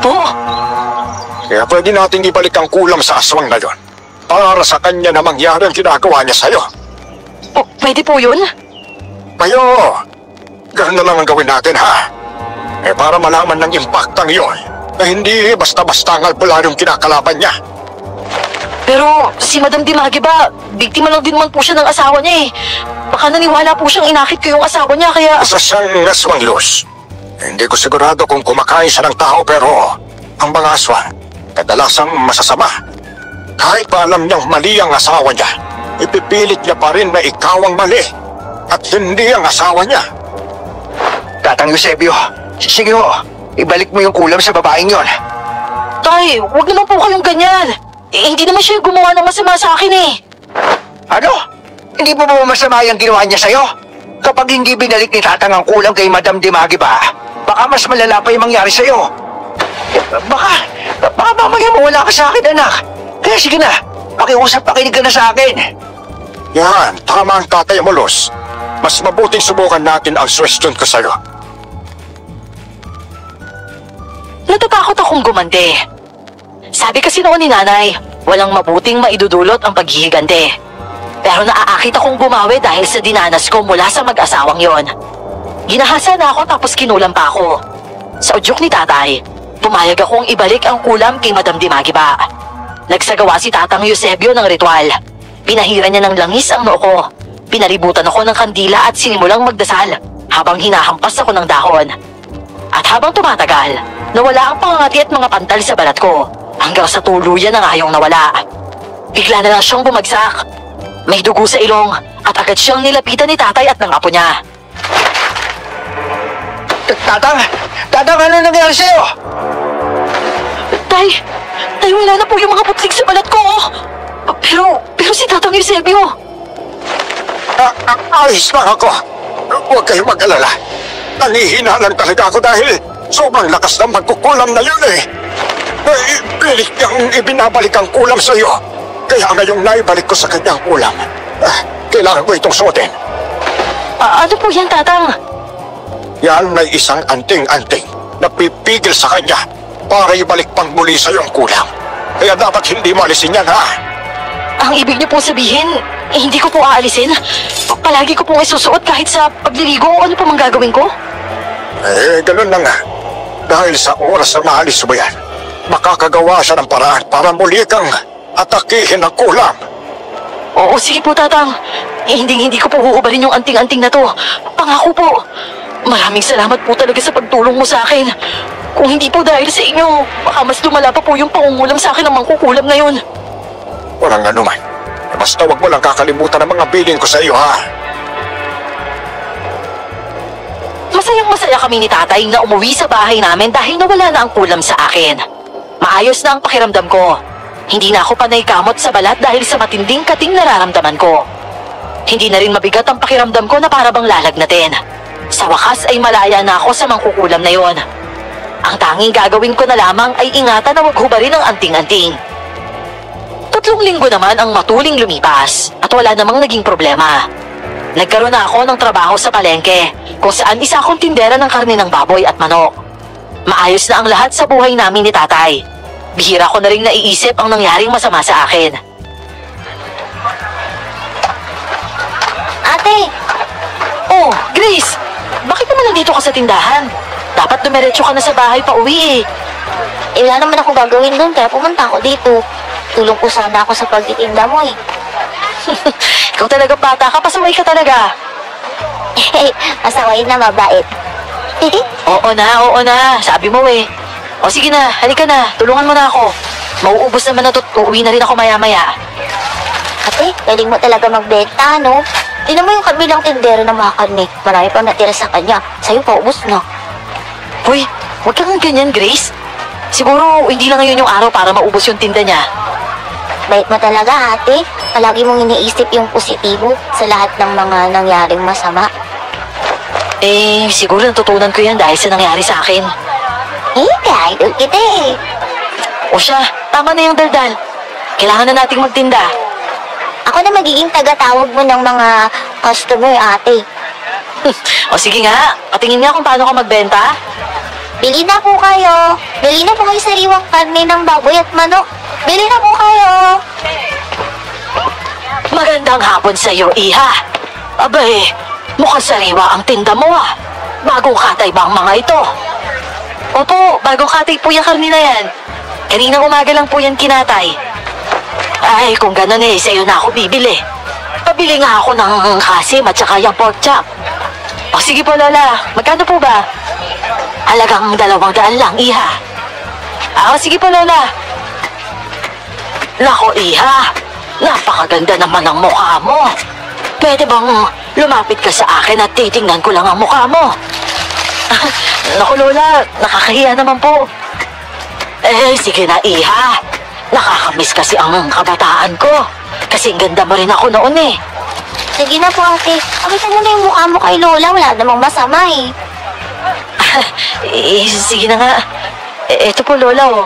Po? Kaya pwede nating ibalik ang kulam sa aswang na yon para sa kanya na mangyari ang ginagawa niya sa'yo. Pwede po yun? Kayo, ganun na lang ang gawin natin, ha? Para malaman ng impaktang yon na hindi basta-basta ang albularyo yung kinakalaban niya. Pero si Madam Dimagi ba, biktima lang din man po siya ng asawa niya eh. Baka naniwala po siyang inakit ko yung asawa niya kaya... Isa siyang aswang, Luz. Hindi ko sigurado kung kumakain siya ng tao pero ang mga aswang kadalasang masasama. Kahit pa alam niyang mali ang asawa niya, ipipilit niya pa rin na ikaw ang mali at hindi ang asawa niya. Tatang Eusebio, sige ho, ibalik mo yung kulam sa babaeng yon. Tay, huwag naman po kayong ganyan. Hindi naman siya gumawa ng masama sa akin eh. Ano? Hindi po ba masama yung ginawa niya sa'yo? Kapag hindi binalik ni Tatang ang kulam kay Madam Dimagi ba, baka mas malala pa yung mangyari sa'yo. Baka mamaya mawala ka sa akin, anak. Kaya sige na, pakinig ka na sa akin. Yan, tama ang tatay mo, Luz. Mas mabuting subukan natin ang suwestyon ko sa'yo. Natatakot akong gumante. Sabi kasi noon ni nanay, walang mabuting maidudulot ang paghihigante. Pero naaakit akong bumawi dahil sa dinanas ko mula sa mag-asawang yon. Ginahasa na ako tapos kinulam pa ako. Sa udyok ni tatay, pumayag akong ibalik ang kulam kay Madam Dimagi ba. Nagsagawa si Tatang Eusebio ng ritual. Pinahira niya ng langis ang noo ko. Pinalibutan ako ng kandila at sinimulang magdasal habang hinahampas ako ng dahon. At habang tumatagal, nawala ang pangangati at mga pantal sa balat ko hanggang sa tuluyan na ngayong nawala. Bigla na lang siyang bumagsak. May dugo sa ilong at agad siyang nilapitan ni tatay at ng apo niya. Tatang, ano nangyari sa'yo? Tay, wala na po yung mga putlik sa balat ko. Pero si Tatang Eusebio. Ayos lang ako. Huwag kayong mag-alala. Nanihina lang talaga ako dahil sobrang lakas ng magkukulam na yun eh. Pilit niyang ibinabalik ang kulam sa iyo. Kaya ngayong naibalik ko sa kanyang kulam. Kailangan ko itong suotin. Ano po yan, Tatang? Yan ay isang anting-anting na pipigil sa kanya para ibalik pang muli sa iyong kulam. Kaya dapat hindi mo alisin yan, ha? Ang ibig niyo po sabihin, hindi ko po aalisin? Palagi ko pong isusuot kahit sa pagliligo o ano po mang gagawin ko? Ganun na nga. Dahil sa oras na maalis mo yan, makakagawa siya ng paraan para muli kang atakihin ang kulam. Oo, sige po, Tatang. Hindi ko po huubarin yung anting-anting na to. Pangako po. Maraming salamat po talaga sa pagtulong mo sa akin. Kung hindi po dahil sa inyo, baka mas lumala pa po yung pangungulam sa akin ng mangkukulam na yun. Walang anuman. Basta wag mo lang kakalimutan ang mga bilin ko sa iyo, ha? Masayang-masaya kami ni tatay na umuwi sa bahay namin dahil nawala na ang kulam sa akin. Maayos na ang pakiramdam ko. Hindi na ako panay kamot sa balat dahil sa matinding kating nararamdaman ko. Hindi na rin mabigat ang pakiramdam ko na para bang lalagnatin. Sa wakas ay malaya na ako sa mangkukulam na yon. Ang tanging gagawin ko na lamang ay ingatan na wag hubarin ang anting-anting. 3 linggo naman ang matuling lumipas at wala namang naging problema. Nagkaroon na ako ng trabaho sa palengke kung saan isa akong tindera ng karne ng baboy at manok. Maayos na ang lahat sa buhay namin ni tatay. Bihira ko na rin naiisip ang nangyaring masama sa akin. Ate! Oh, Grace! Bakit naman nandito ka sa tindahan? Dapat dumiretso ka na sa bahay pa uwi eh. Wala naman ako gagawin doon kaya pumunta ako dito. Tulong ko sana ako sa pagtitinda mo eh. Ikaw talaga bata ka, pasaway ka talaga. Masawain na mabait. Oo na, sabi mo eh. O sige na, halika na, tulungan mo na ako. Mauubos naman na to, uuwi na rin ako maya-maya. Ate, galing mo talaga magbenta, no? Tingnan mo yung kabilang tindero ng mga karne. Marami pang natira sa kanya. Sa'yo, paubos na. Hoy, huwag kang ganyan, Grace. Siguro, hindi lang ngayon yung araw para maubos yung tinda niya. Bait mo talaga, ate. Palagi mong iniisip yung positibo sa lahat ng mga nangyaring masama. Siguro natutunan ko yan dahil sa nangyari sa akin. Idol kita eh. O siya, tama na yung daldal. Kailangan na nating magtinda. Ako na magiging taga-tawag mo ng mga customer, ate. O sige nga, patingin nga kung paano ka magbenta. Bili na po kayo. Bili na po kayo sariwang karne ng baboy at manok. Bili na po kayo. Magandang hapon sa iyo, Iha. Abay, mukhang sariwa ang tinda mo ah. Bagong katay ba ang mga ito? Opo, bagong katay po yung karne na yan. Kaninang umaga lang po yan kinatay. Ay, kung gano'n eh, sa'yo na ako bibili. Pabili nga ako ng hasim at saka yung pork chop. O sige po, Lola. Magkano po ba? Halagang 200 lang, Iha. O sige po, Lola. Nako, Iha. Napakaganda naman ang mukha mo. Pwede bang lumapit ka sa akin at titingnan ko lang ang mukha mo? Naku, Lola. Nakakahiya naman po. Eh, sige na, Iha. Nakakamiss kasi ang kabataan ko. Kasi ganda mo rin ako noon eh. Sige na po, ate. Pakita mo na yung mukha mo kay Lola. Wala namang masama eh. Sige na nga. Ito po, Lola, oh.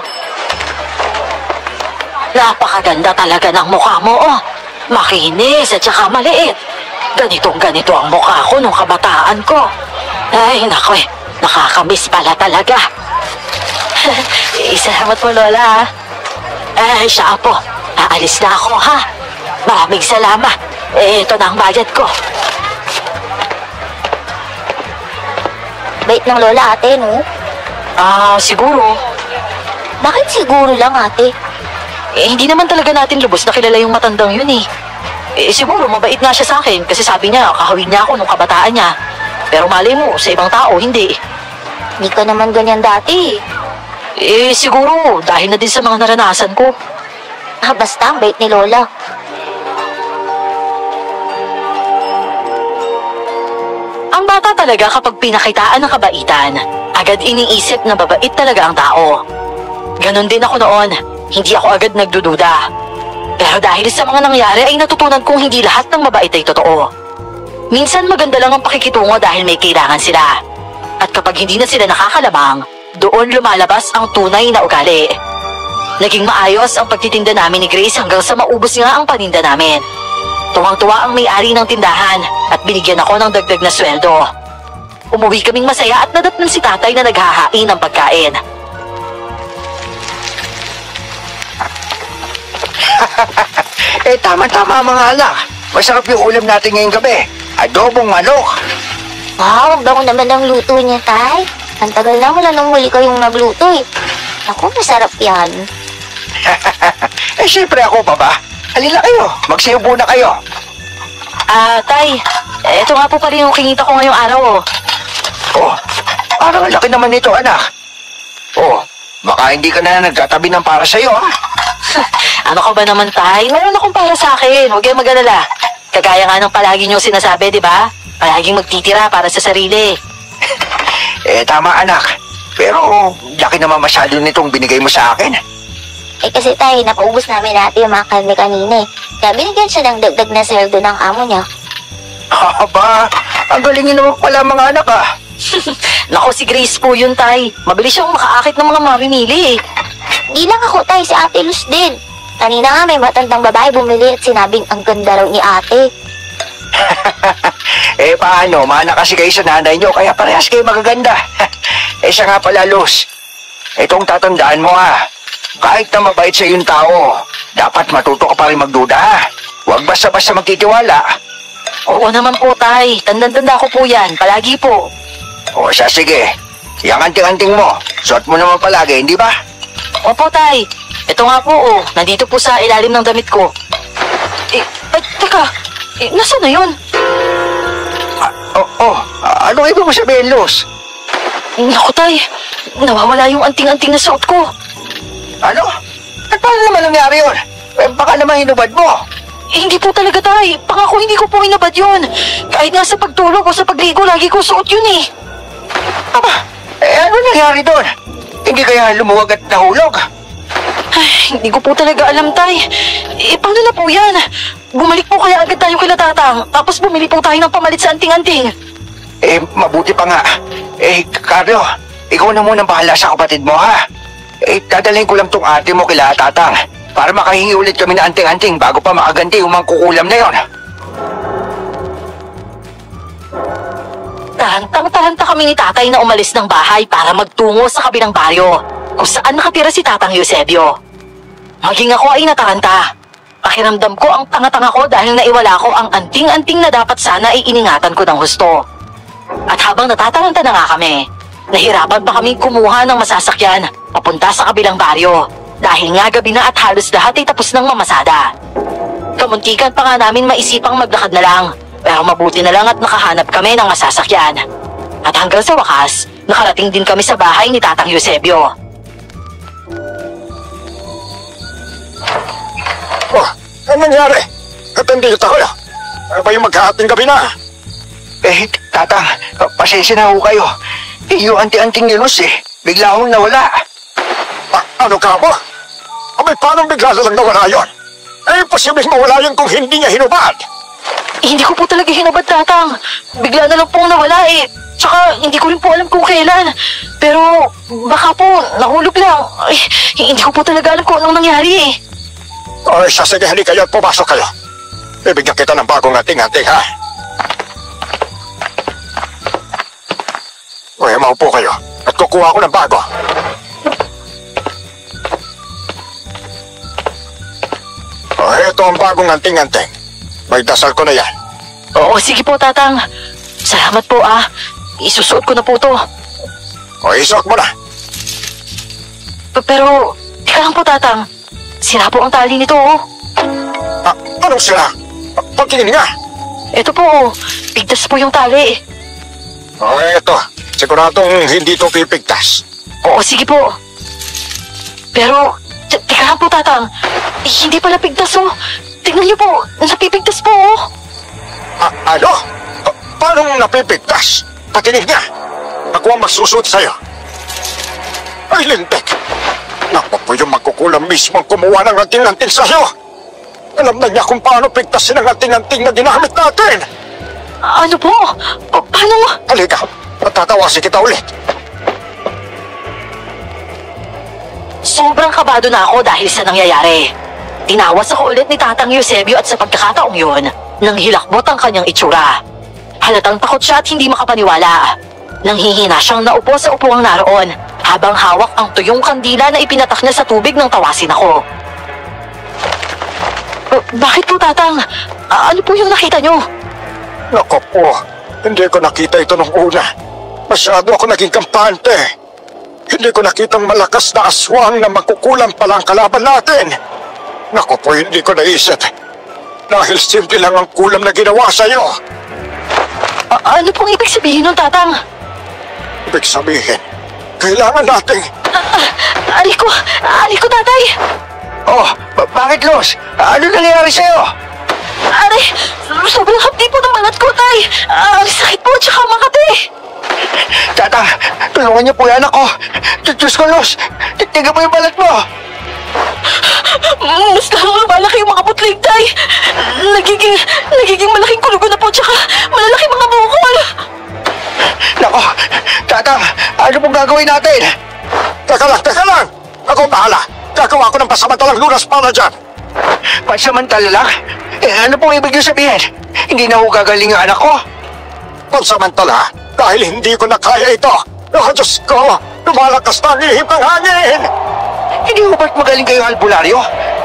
Napakaganda talaga ng mukha mo, oh. Makinis at saka maliit. Ganitong-ganito ang mukha ko nung kabataan ko. Ay, naku eh. Nakakamiss pala talaga. Salamat po, Lola. Eh, siya po. Aalis na ako, ha? Maraming salamat. Ito na ang bayad ko. Bait ng Lola, ate, no? Siguro. Bakit siguro lang, ate? Hindi naman talaga natin lubos na kilala yung matandang yun eh. Siguro mabait nga siya sa akin kasi sabi niya kakawin niya ako nung kabataan niya. Pero malay mo, sa ibang tao, hindi. Hindi ka naman ganyan dati. Siguro dahil na din sa mga naranasan ko. Basta ang bait ni Lola. Ang bata talaga kapag pinakitaan ng kabaitan, agad iniisip na babait talaga ang tao. Ganon din ako noon, hindi ako agad nagdududa. Pero dahil sa mga nangyari ay natutunan kong hindi lahat ng mabait ay totoo. Minsan maganda lang ang pakikitungo dahil may kailangan sila. At kapag hindi na sila nakakalamang, doon lumalabas ang tunay na ugali. Naging maayos ang pagtitinda namin ni Grace hanggang sa maubos nga ang paninda namin. Tuwang-tuwa ang may-ari ng tindahan at binigyan ako ng dagdag na sweldo. Umuwi kaming masaya at nadatnan si tatay na naghahain ng pagkain. Tama-tama mga anak. Masarap yung ulam natin ngayong gabi. Adobong manok. Wow, ang bango naman ang luto niya, tay. Ang tagal na wala nung muli kayong nagluto eh. Naku, masarap yan. Siyempre ako pa ba? Halila kayo, magsiubo na kayo. Tay, ito nga po pala yung kinita ko ngayong araw, oh. Oh, parang ang laki naman nito, anak. Oh, baka hindi ka na nagtatabi ng para sa'yo, ha? Ano ka ba naman, tay? Meron akong para sa akin, huwag kayong mag-alala. Kagaya nga ng palagi niyong sinasabi, di ba? Palaging magtitira para sa sarili. Tama, anak. Pero, laki naman masyado nitong binigay mo sa akin. Kasi tay, napaubos namin natin yung mga karne kanina eh. Kaya binigyan siya ng dagdag na sweldo ng amo niya. Aba, ang galing niyo naman pala mga anak, ah. Naku, si Grace po yun, tay. Mabilis siyang makaakit ng mga mamimili eh. Di lang ako tay, si Ate Luz din. Kanina nga may matandang babae bumili at sinabing ang ganda raw ni ate. Paano? Mana kasi kayo sa nanay niyo, kaya parehas kayo magaganda. Siya nga pala, Luz. Itong tatandaan mo, ha. Kahit na mabait sa yung tao, dapat matuto ka pa rin magduda, ha. Huwag basta-basta magtitiwala. Oo naman po, tay. Tandang-tanda ko po yan. Palagi po. O siya, sige. Yang anting-anting mo, suot mo naman palagi, hindi ba? Opo, tay. Ito nga po, oh. Nandito po sa ilalim ng damit ko. Teka. Nasaan na yun? Ano ibig mo sabihin, Luz? Naku, tay. Nawawala yung anting-anting na suot ko. Ano? At paano naman nangyari yun? Baka naman hinubad mo. Hindi po talaga, tay. Pangako hindi ko po inabad yun. Kahit nga sa pagtulog o sa pagligo, lagi ko suot yun eh. Aba, ano nangyari doon? Hindi kaya lumuwag at nahulog? Ay, hindi ko po talaga alam, tay. Paano na po yan? Bumalik po kaya agad tayo kila tatang, tapos bumili po tayo ng pamalit sa anting-anting. Mabuti pa nga. Carlo, ikaw na munang bahala sa kapatid mo, ha? Dadalhin ko lang tong ate mo kila tatang para makahingi ulit kami na anting-anting bago pa makaganti yung mga kukulam na yon. Tarantang-taranta kami ni tatay na umalis ng bahay para magtungo sa kabilang baryo kung saan nakatira si Tatang Eusebio. Maging ako ay nataranta. Pakiramdam ko ang tanga-tanga ko dahil naiwala ko ang anting-anting na dapat sana ay iningatan ko ng husto. At habang natataranta na nga kami, nahirapan pa kami kumuha ng masasakyan papunta sa kabilang baryo dahil nga gabi na at halos lahat ay tapos ng mamasada. Kamuntikan pa nga namin maisipang maglakad na lang, pero mabuti na lang at nakahanap kami ng masasakyan. At hanggang sa wakas, nakarating din kami sa bahay ni Tatang Eusebio. Oh, ano nangyari? At nandito tayo. Ano ba yung maghahating gabi na? Tatang, pasensya na ho kayo. Yung anti-anting Yunus bigla akong nawala. Ano ka mo? Abay, paano bigla na lang nawala yun? Posibleng mawala yun kung hindi niya hinubad. Hindi ko po talaga hinubad, Tatang. Bigla na lang pong nawala Tsaka hindi ko rin po alam kung kailan. Pero baka po nahulog lang. Hindi ko po talaga alam kung anong nangyari Ay, sige, halika kayo at pumasok kayo. Bibigyan kita ng bagong ating-ating, ha? Uy, maupo kayo at kukuha ako ng bago. Ito ang bagong anting-anting. May dasal ko na yan. Oo, sige po, Tatang. Salamat po, Isusuot ko na po to. Isuot mo na. Pero, teka lang po, Tatang. Sira po ang tali nito, Anong sira? Pagtingin nga. Ito po, pigtas po yung tali. Ito. Siguradong hindi ito pipigtas. Oo, sige po. Pero, teka lang po, Tatang. Hindi pala pigtas, Tingnan niyo po, napipigtas po, Ano? Paano napipigtas? Patingin nga. Ako ang magsusuot sa'yo. Ay, lintik. Naku po yung magkukulam mismo ang kumuha ng anting-anting sa'yo. Alam na niya kung paano pigtasin ang anting-anting na ginamit natin. Ano po? Paano? Halika, patatawasin kita ulit. Sobrang kabado na ako dahil sa nangyayari. Tinawas ako ulit ni Tatang Eusebio at sa pagkakataong yun, nang hilakbot ang kanyang itsura. Halatang takot siya at hindi makapaniwala. Nanghihina siyang naupo sa upuang naroon habang hawak ang tuyong kandila na ipinatak niya sa tubig nang tawasin ako. Bakit po, Tatang? Ano po yung nakita niyo? Naku po, hindi ko nakita ito nung una. Masyado ako naging kampante. Hindi ko nakitang malakas na aswang na magkukulam pala ang kalaban natin. Naku po, hindi ko naisip. Dahil simple lang ang kulam na ginawa sa'yo. Ano pong ibig sabihin nun, Tatang? Ibig sabihin, kailangan nating... Aliko, Tatay! Bakit, Los? Ano nangyari sa'yo? Aray, sobrang hapdi po ng balat ko, Tay. Ang sakit po, tsaka makati. Tatang, tulungan niyo po yan ako. Diyos ko, Los. Tignan mo yung balat mo. Mas malaki yung mga putlig, Tay. Nagiging malaking kulugo na po, tsaka malalaki mga bukol. Nako, Tatang, ano pong gagawin natin? Teka lang! Ako bahala! Gagawa ko ng pasamantalang lunas para dyan! Pansamantala lang? Ano pong ibig niyo sabihin? Hindi na ako gagaling ang anak ko? Pansamantala, dahil hindi ko na kaya ito! Oh, Diyos ko! Lumalakas na ang ihip ng hangin! Hindi ko ba't magaling kayo albularyo?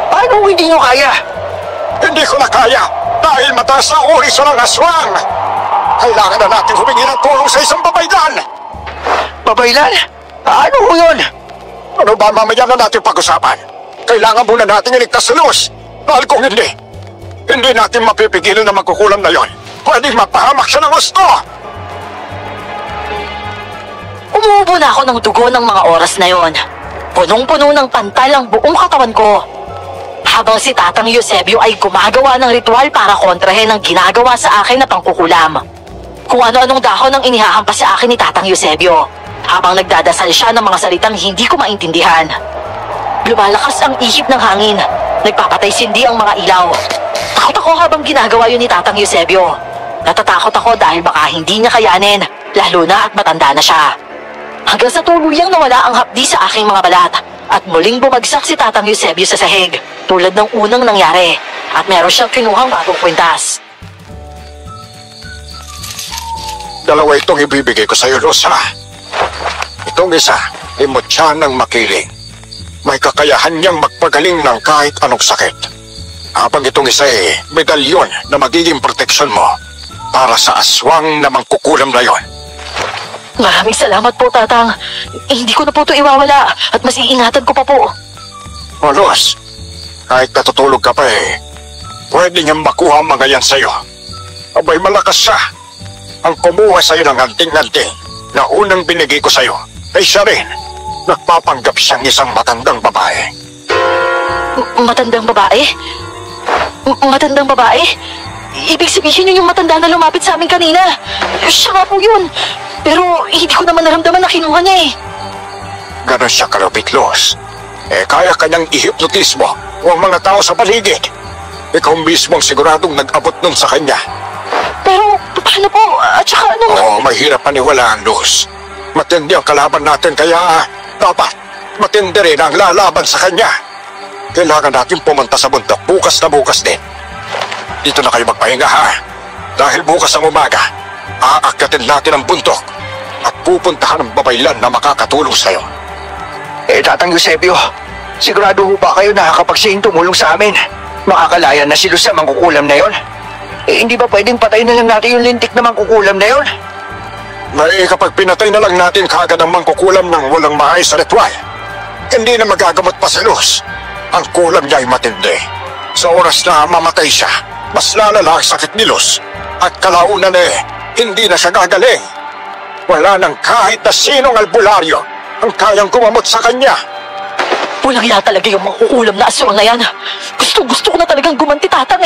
Paano hindi niyo kaya? Hindi ko na kaya dahil mataas na orisyon ng aswang! Kailangan na natin humingi ng tulong sa isang babaylan! Babaylan? Ano ho yun? Ano ba mamaya na natin pag-usapan? Kailangan muna natin iligtas si Luz. Dahil kung hindi natin mapipigilan na magkukulam na yon. Pwedeng mapahamak siya ng gusto. Umuubo na ako ng dugo ng mga oras na yon. Punong-puno ng pantal ang buong katawan ko. Habang si Tatang Eusebio ay gumagawa ng ritual para kontrahin ang ginagawa sa akin na pangkukulam. Kung ano-anong dahon ang inihahampas sa akin ni Tatang Eusebio. Habang nagdadasal siya ng mga salitang hindi ko maintindihan. Lumalakas ang ihip ng hangin. Nagpapatay-sindi ang mga ilaw. Takot ako habang ginagawa yun ni Tatang Eusebio. Natatakot ako dahil baka hindi niya kayanin, lalo na at matanda na siya. Hanggang sa tuluyang nawala ang hapdi sa aking mga balat at muling bumagsak si Tatang Eusebio sa sahig tulad ng unang nangyari at meron siyang kinuhang bagong kwintas. Dalawa itong ibibigay ko sa iyo, Luz, ha? Itong isa, imutya ng makiling. May kakayahan niyang magpagaling ng kahit anong sakit. Habang itong isa medalyon na magiging proteksyon mo para sa aswang na mangkukulam na yon. Maraming salamat po, Tatang. Hindi ko na po ito iwawala at mas iingatan ko pa po. O, Luz, kahit natutulog ka pa pwede niyang makuha ang mga yan sa'yo. Abay, malakas siya. Ang kumuha sa'yo ng anting-anting na unang binigay ko sa'yo ay siya rin. Nagpapanggap siyang isang matandang babae. Matandang babae? Matandang babae? Ibig sabihin yun yung matanda na lumapit sa amin kanina. Siya nga po yun. Pero hindi ko naman naramdaman na kinuha niya Ganon siya kalupit, Luz. Kaya kanyang i-hypnotismo o ang mga tao sa paligid. Ikaw mismo ang siguradong nag-abot nun sa kanya. Pero paano po? At saka ano? Oo, mahirap paniwalaan, Luz. Matindi ang kalaban natin kaya dapat matindi rin ang lalaban sa kanya. Kailangan natin pumunta sa bundok bukas na bukas din. Dito na kayo magpahinga, ha? Dahil bukas ang umaga, aakyatin natin ang bundok at pupuntahan ang babaylan na makakatulong sa'yo. Tatang Eusebio, sigurado ho ba kayo na kapag siyang tumulong sa amin, makakalaya na si Luz sa mangkukulam na yon? Hindi ba pwedeng patayin na lang natin yung lintik na mangkukulam na yon? Kapag pinatay na lang natin kaagad ang mangkukulam ng walang maayos sa ritual, hindi na magagamot pa si Luz. Ang kulam niya ay matindi. Sa oras na mamatay siya, mas lalala ang sakit ni Luz. At kalaunan hindi na siya gagaling. Wala nang kahit na sinong albularyo ang kayang gumamot sa kanya. Walang iya talaga yung mangkukulam na aswang na yan. Gusto ko na talagang gumanti, Tatang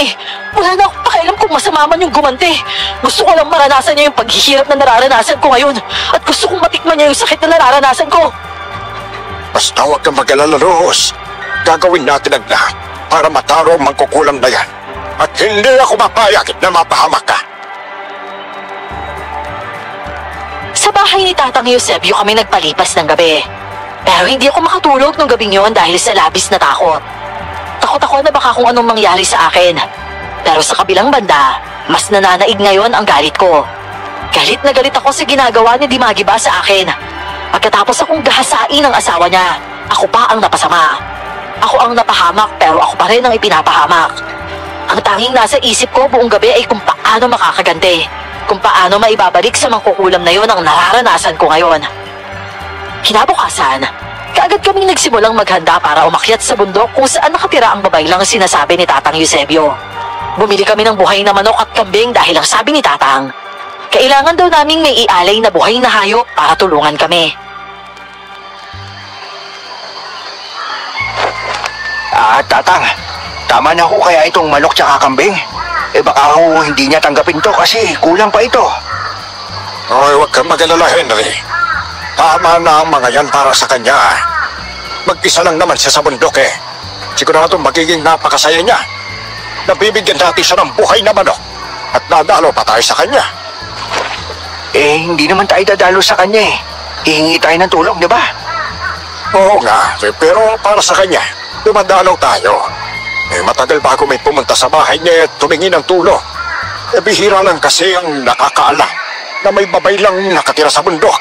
Wala na akong pakialam kung masama man yung gumanti. Gusto ko lang maranasan niya yung paghihirap na nararanasan ko ngayon. At gusto kong matikman niya yung sakit na nararanasan ko. Basta huwag kang mag-alala, Luz. Gagawin natin ang lahat para mataro ang mangkukulam na yan. At hindi ako mapayag na mapahamak ka. Sa bahay ni Tatang Eusebio kami nagpalipas ng gabi. Pero hindi ako makatulog nung gabing yon dahil sa labis na takot. Takot ako na baka kung anong mangyari sa akin. Pero sa kabilang banda, mas nananaig ngayon ang galit ko. Galit na galit ako sa ginagawa ni Dimagiba sa akin. Pagkatapos akong gahasain ng asawa niya, ako pa ang napasama. Ako ang napahamak pero ako pa rin ang ipinapahamak. Ang tanging nasa isip ko buong gabi ay kung paano makakaganti. Kung paano maibabalik sa mangkukulam na yon ang nararanasan ko ngayon. Kinabukasan, kaagad kaming nagsimulang maghanda para umakyat sa bundok kung saan nakatira ang babaylang sinasabi ni Tatang Eusebio. Bumili kami ng buhay na manok at kambing dahil ang sabi ni Tatang, kailangan daw naming may ialay na buhay na hayop para tulungan kami. Tatang, tama na ho kaya itong manok tsaka kambing? Baka ho hindi niya tanggapin to kasi kulang pa ito. Huwag kang mag-alala, Henry. Tama na ang mga yan para sa kanya. Mag-isa lang naman siya sa bundok Sigurado magiging napakasaya niya. Nabibigyan natin siya ng buhay na manok at nadalo pa tayo sa kanya. Hindi naman tayo dadalo sa kanya Hihingi tayo ng tulong, di ba? Oo nga, pero para sa kanya, dumadalaw tayo. Matagal bago may pumunta sa bahay niya at tumingin ng tulong. Bihira lang kasi ang nakakaalam na may babay lang nakatira sa bundok.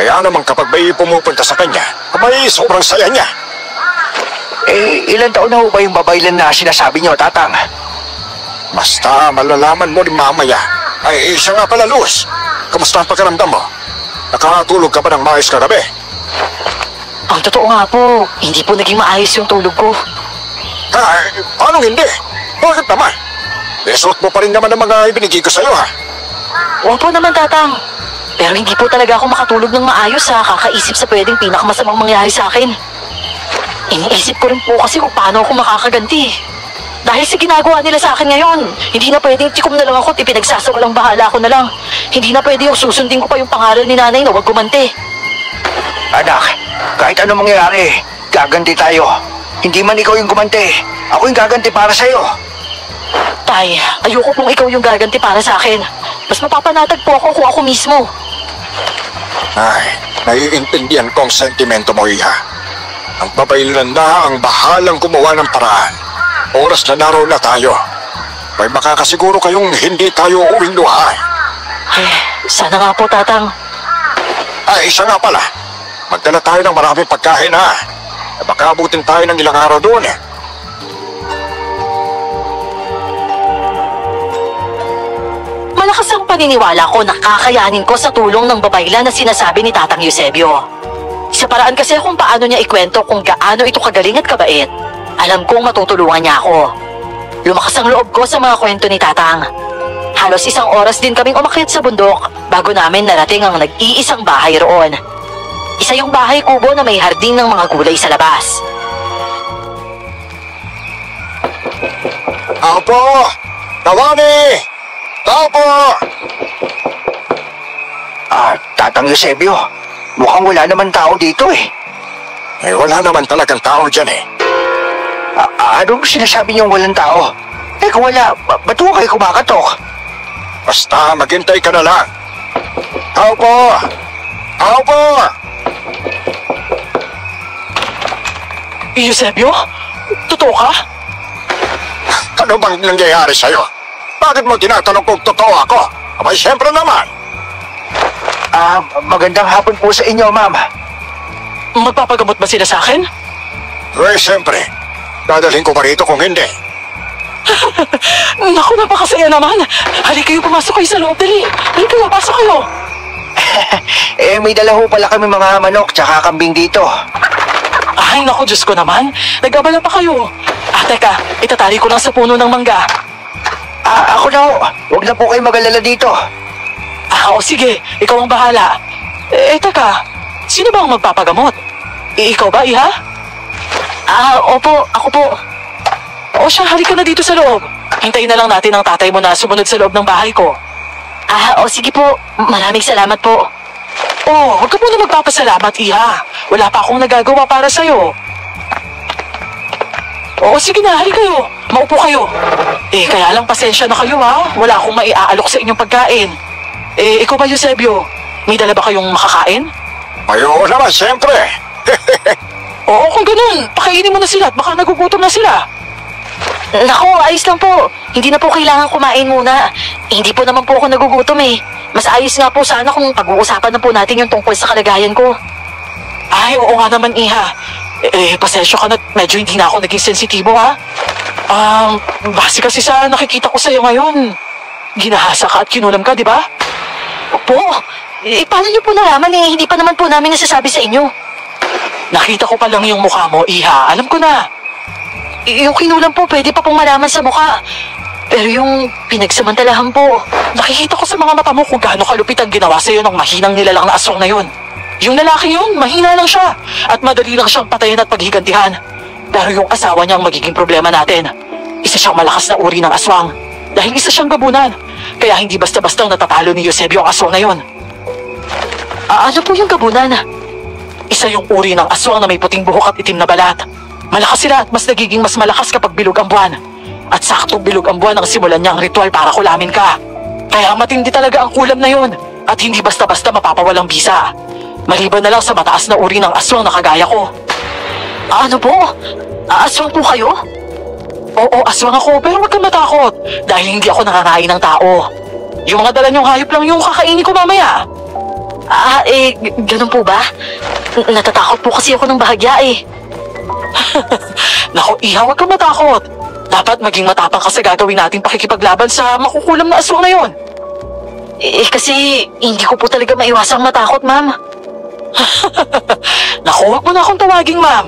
Kaya naman kapag may pumupunta sa kanya, may sobrang saya niya. Ilan taon na ho ba yung babaylan na sinasabi niyo, Tatang? Basta malalaman mo rin mamaya. Siya nga pala, Luz. Kamusta ang pagkaramdam mo? Nakatulog ka ba ng maayos kagabi? Ang totoo nga po, hindi po naging maayos yung tulog ko. Paano hindi? Bakit naman? Suot mo pa rin naman ang mga ibinigay ko sa'yo, ha? Opo naman, Tatang. Pero hindi po talaga ako makatulog ng maayos kakaisip sa pwedeng pinakamasamang mangyari sa akin. Iniisip ko rin po kasi kung paano ako makakaganti. Dahil sa ginagawa nila sa akin ngayon, hindi na pwedeng tikom na lang ako at ipinagsasawalang bahala ko na lang. Hindi na pwede yung susundin ko pa yung pangaral ni nanay na huwag gumanti. Anak, kahit anong mangyari, gaganti tayo. Hindi man ikaw yung gumanti, ako yung gaganti para sa'yo. Tay, ayoko pong ikaw yung gaganti para sa akin. Mas mapapanatag po ako kung ako mismo. Naiintindihan ko ang sentimento mo, Iha. Ang babaylan na ang bahalang gumawa ng paraan. Oras na naroon na tayo. May makakasiguro kayong hindi tayo uwing luha. Sana nga po, Tatang. Ay, isa nga pala. Magdala tayo ng maraming pagkain ha. Baka abutin tayo ng ilang araw doon eh. Malakas ang paniniwala ko na kakayanin ko sa tulong ng babayla na sinasabi ni Tatang Eusebio. Sa paraan kasi kung paano niya ikwento kung gaano ito kagaling at kabait, alam kong matutulungan niya ako. Lumakas ang loob ko sa mga kwento ni Tatang. Halos 1 oras din kaming umakyat sa bundok bago namin narating ang nag-iisang bahay roon. Isa yung bahay kubo na may harding ng mga gulay sa labas. Tao po! Dawani! Tao po! Tatang Eusebio, mukhang wala naman tao dito eh. Eh, wala naman talagang tao dyan eh. Anong sinasabi niyong walang tao? Eh kung wala, ba't mo kayo kumakatok? Basta maghintay ka na lang. Tao po! Tao po! Eusebio? Totoo ka? Ano bang nangyayari sa'yo? Bakit mo tinatanong kung totoo ako? Abay, siyempre naman. Magandang hapon po sa inyo, ma'am. Magpapagamot ba sila sa akin? Eh, siyempre. Dadalhin ko pa rito kung hindi. Naku, napakasaya naman. Halika kayo, pumasok kayo sa loob, dali. Halika kayo, pasok kayo. May dala ho pala kami mga manok tsaka kambing dito. Ay, naku, Diyos ko naman. Nag-abala pa kayo. Teka, itatali ko lang sa puno ng mangga. Ako na ho. Huwag na po kayo mag-alala dito. O sige, ikaw ang bahala. Teka, sino ba ang magpapagamot? Ikaw ba, Iha? Opo, ako po. O siya, halika na dito sa loob. Hintayin na lang natin ang tatay mo na sumunod sa loob ng bahay ko. Sige po. Maraming salamat po. Huwag ka muna magpapasalamat, Iha. Wala pa akong nagagawa para sa'yo. Sige na, halika kayo. Maupo kayo. Kaya lang pasensya na kayo ha. Wala akong maiaalok sa inyong pagkain. Ikaw ba, Eusebio? May dala ba kayong makakain? Ay, oo naman, siyempre. Oo, kung ganun, pakainin mo na sila at baka nagugutom na sila. Naku, ayos lang po. Hindi na po kailangan kumain muna. Hindi po naman po ako nagugutom eh. Mas ayos nga po sana kung pag-uusapan na po natin yung tungkol sa kalagayan ko. Ay, oo nga naman, Iha. Pasensya ka na, medyo hindi na ako naging sensitibo ha. Base kasi sa nakikita ko sa'yo ngayon. Ginahasa ka at kinulam ka, di ba? Opo. Paano niyo po nalaman eh? Hindi pa naman po namin nasasabi sa inyo. Nakita ko pa lang yung mukha mo, Iha. Alam ko na. Yung kinulam po, pwede pa pong malaman sa mukha. Pero yung pinagsamantalahan po, nakikita ko sa mga mata mo kung gaano kalupit ang ginawa sa'yo ng mahinang nilalang na aswang na yun. Yung lalaki yun, mahina lang siya. At madali lang siyang patayin at paghigantihan. Pero yung asawa niya ang magiging problema natin. Isa siyang malakas na uri ng aswang. Dahil isa siyang gabunan. Kaya hindi basta-bastang natatalo ni Eusebio ang aswang na yun. Ano po yung gabunan? Isa yung uri ng aswang na may puting buhok at itim na balat. Malakas sila at mas nagiging mas malakas kapag bilog ang buwan. At saktong bilog ang buwan ang simulan niya ang ritual para kulamin ka. Kaya matindi talaga ang kulam na yun. At hindi basta-basta mapapawalang bisa. Maliban na lang sa mataas na uri ng aswang na kagaya ko. Ano po? Aswang po kayo? Oo, aswang ako, pero huwag kang matakot. Dahil hindi ako nakakain ng tao. Yung mga dala niyong hayop lang yung kakainin ko mamaya. Ganun po ba? Natatakot po kasi ako ng bahagya eh. Naku, Iha, huwag kang matakot. Dapat maging matapang ka sa gagawin nating pakikipaglaban sa makukulam na aswang na yon. Kasi hindi ko po talaga maiwasang matakot, ma'am. Naku, huwag mo na akong tawaging, ma'am.